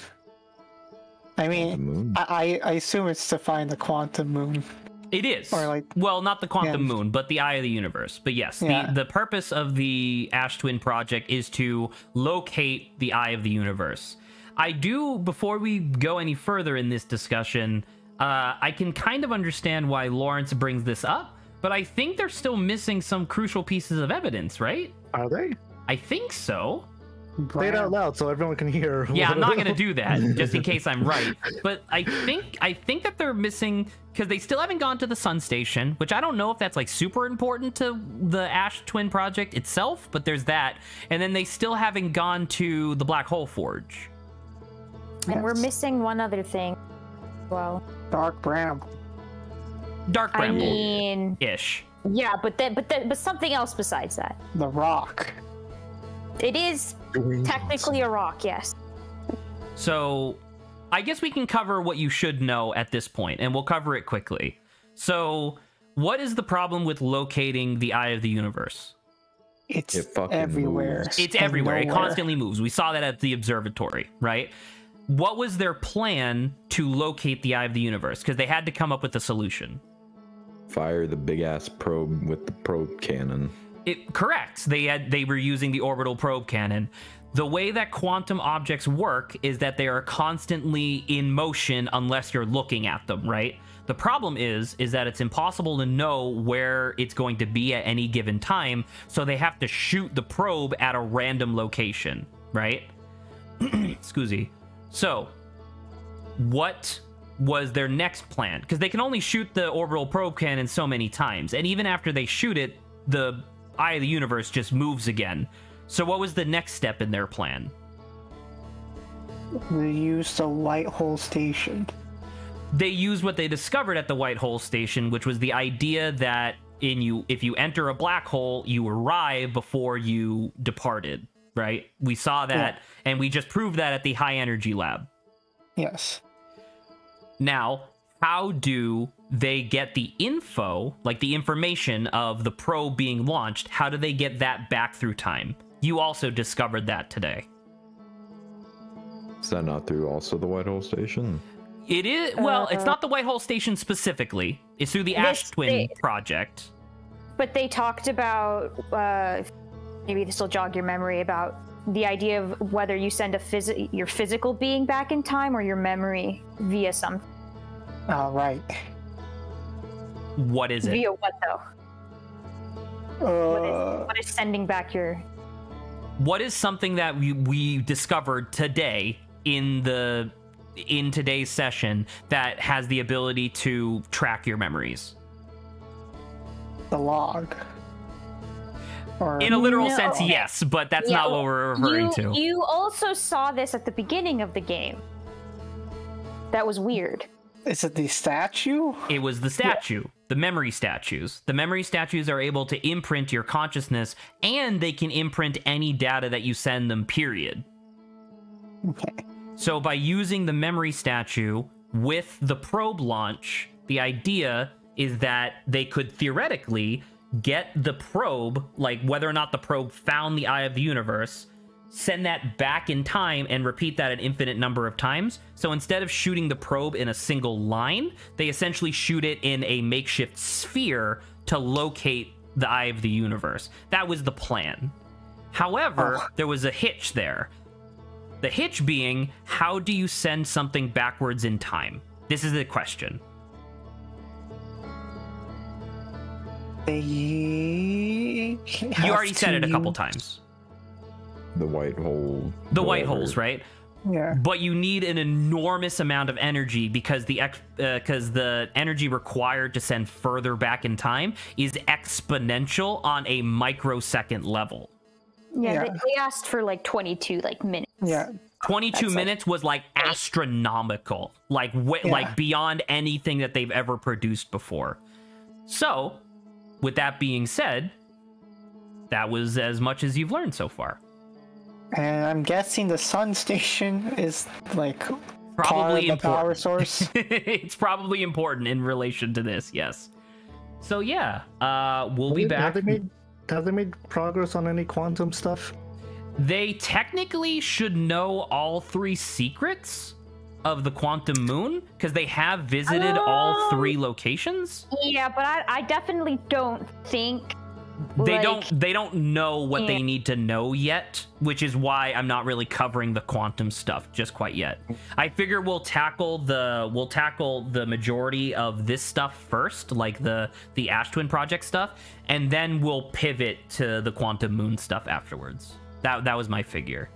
I mean, moon. I assume it's to find the quantum moon. It is. Or like, well, not the quantum moon, but the eye of the universe. But yes, the purpose of the Ash Twin project is to locate the eye of the universe. I do, before we go any further in this discussion, I can kind of understand why Lawrence brings this up, but I think they're still missing some crucial pieces of evidence, right? Are they? I think so. Say it out loud so everyone can hear. Yeah, I'm not gonna do that just in case I'm right. But I think that they're missing because they still haven't gone to the Sun Station, which I don't know if that's like super important to the Ash Twin project itself, but there's that. And then they still haven't gone to the Black Hole Forge. And we're missing one other thing. Well, Dark Bramble. Dark I Bramble mean, ish. yeah, but something else besides that. The rock. It is technically a rock, yes. So I guess we can cover what you should know at this point, and we'll cover it quickly. So what is the problem with locating the eye of the universe? It's It fucking everywhere. moves. It's and everywhere. It nowhere. constantly moves. We saw that at the observatory, right? What was their plan to locate the eye of the universe? Because they had to come up with a solution. Fire the big ass probe with the probe cannon. Correct. They were using the orbital probe cannon. The way that quantum objects work is that they are constantly in motion unless you're looking at them, right? The problem is that it's impossible to know where it's going to be at any given time, so they have to shoot the probe at a random location, right? Excuse me. So, what was their next plan? Because they can only shoot the orbital probe cannon so many times, and even after they shoot it, the eye of the universe just moves again. So what was the next step in their plan? They used the White Hole Station. They used what they discovered at the White Hole Station, which was the idea that if you enter a black hole, you arrive before you departed, right? We saw that, and we just proved that at the high energy lab. Yes. Now, how do they get the info, like the information of the probe being launched? How do they get that back through time? You also discovered that today. Is that not through also the White Hole Station? It is, well, it's not the White Hole Station specifically. It's through the Ash Twin project. But they talked about, maybe this will jog your memory, about the idea of whether you send your physical being back in time or your memory via something. Right. What is it? Via what, though? What is sending back your... What is something that we discovered today in today's session that has the ability to track your memories? the log. Or In a literal No. sense, yes, but that's Yeah, not what we're referring to. You also saw this at the beginning of the game. That was weird. is it the statue? It was the statue, the memory statues. The memory statues are able to imprint your consciousness, and they can imprint any data that you send them, period. Okay. So by using the memory statue with the probe launch, the idea is that they could theoretically get the probe, like whether or not the probe found the Eye of the Universe, send that back in time and repeat that an infinite number of times. So instead of shooting the probe in a single line, they essentially shoot it in a makeshift sphere to locate the Eye of the Universe. That was the plan. However, there was a hitch there. The hitch being, how do you send something backwards in time? This is the question. They You already said it a couple times. The white hole. The white whatever. holes, right? Yeah. But you need an enormous amount of energy because the energy required to send further back in time is exponential on a microsecond level. Yeah, Yeah. They asked for like 22 minutes. Yeah. 22 That's minutes was like astronomical, like like beyond anything that they've ever produced before. So, with that being said, that was as much as you've learned so far. And I'm guessing the sun station is like Probably part of the important. power source. It's probably important in relation to this, yes. So yeah, we'll be back. Have they made progress on any quantum stuff? They technically should know all 3 secrets of the quantum moon because they have visited all 3 locations. Yeah, but I definitely don't think They like, don't know what they Yeah. need to know yet, which is why I'm not really covering the quantum stuff just quite yet. I figure we'll tackle the majority of this stuff first, like the Ash Twin project stuff, and then we'll pivot to the quantum moon stuff afterwards. That was my figure.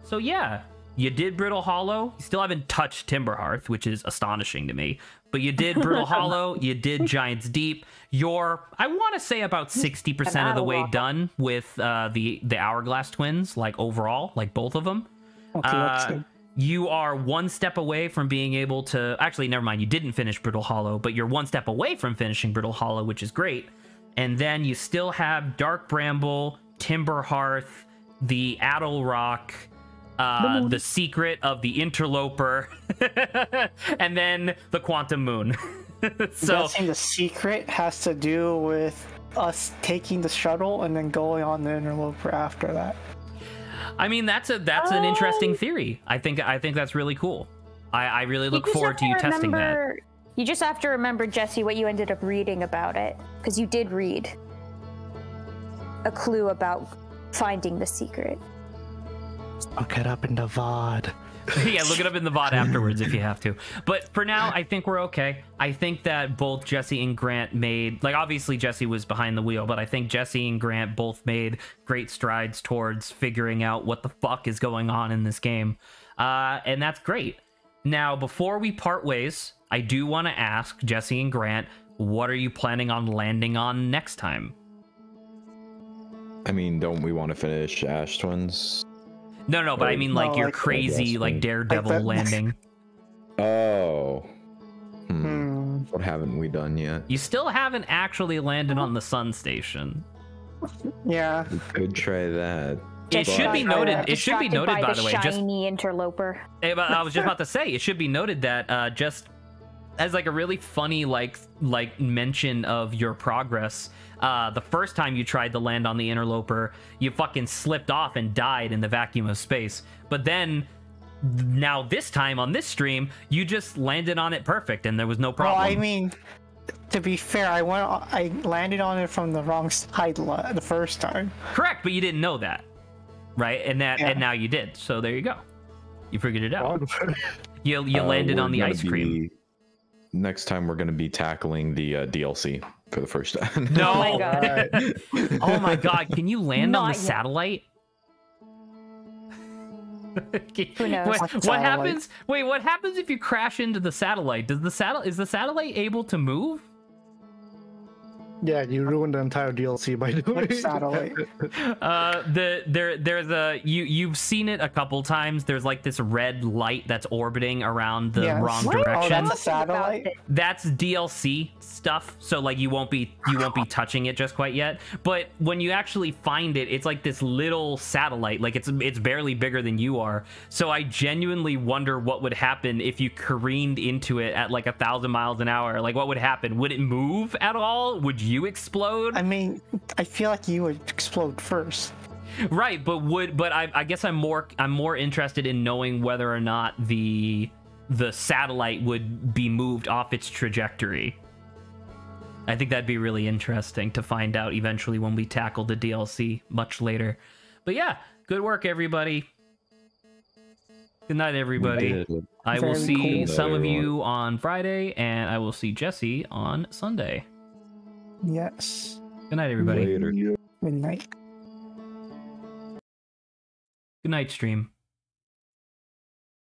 So yeah, you did Brittle Hollow. You still haven't touched Timberhearth, which is astonishing to me. But you did Brittle Hollow. You did Giant's Deep. You're, I want to say, about 60% of the way done with the Hourglass Twins, like overall, like both of them. Okay, let's see. You are one step away from being able to... Actually, never mind. You didn't finish Brittle Hollow, but you're one step away from finishing Brittle Hollow, which is great. And then you still have Dark Bramble, Timberhearth, the Addle Rock, the Secret of the Interloper, and then the Quantum Moon. So Guessing the secret has to do with us taking the shuttle and then going on the interloper after that. I mean, that's an interesting theory. I think that's really cool. I really look You just forward to have you testing that. remember- You just have to remember, Jesse, what you ended up reading about it, because you did read a clue about finding the secret. Look it up in the VOD. Yeah, look it up in the VOD afterwards if you have to. But for now, I think we're okay. I think that both Jesse and Grant made, like, obviously Jesse was behind the wheel, but I think Jesse and Grant both made great strides towards figuring out what the fuck is going on in this game. And that's great. Now, before we part ways, I do want to ask Jesse and Grant, what are you planning on landing on next time? I mean, don't we want to finish Ash Twins? No, but I mean, like, No, your like- crazy, like, Daredevil that- landing. Oh. What haven't we done yet? You still haven't actually landed on the sun station. Yeah. We could try that. It should be noted. It should be Distracted noted, by the the way. Just shiny interloper. I was just about to say, it should be noted that just as like a really funny like mention of your progress, the first time you tried to land on the interloper, you fucking slipped off and died in the vacuum of space. But then now this time on this stream, you just landed on it perfect and there was no problem. Well, I mean, to be fair, I landed on it from the wrong side the first time. Correct, but you didn't know that, right? And now you did. So there you go. You figured it out. You landed on the We're ice gonna cream. Next time we're going to be tackling the DLC for the first time. No. Oh my god. Oh my god, can you land on the Not yet. satellite? Who knows? What Satellite. happens? Wait, what happens if you crash into the satellite? Is the satellite able to move? Yeah, you ruined the entire DLC by doing Like satellite. There's a you've seen it a couple times. There's like this red light that's orbiting around the Yes. wrong What? Oh, direction. that's a satellite? That's DLC stuff, so like you won't be touching it just quite yet. But when you actually find it, it's like this little satellite, like it's barely bigger than you are. So I genuinely wonder what would happen if you careened into it at like 1,000 miles an hour. Like what would happen? Would it move at all? Would you explode? I mean, I feel like you would explode first. Right, but I guess I'm more interested in knowing whether or not the satellite would be moved off its trajectory. I think that'd be really interesting to find out eventually when we tackle the DLC much later. But yeah, good work, everybody. Good night, everybody. I will Very see cool. some of you on Friday, and I will see Jesse on Sunday. Yes. Good night, everybody. Later. Midnight. Good night, stream.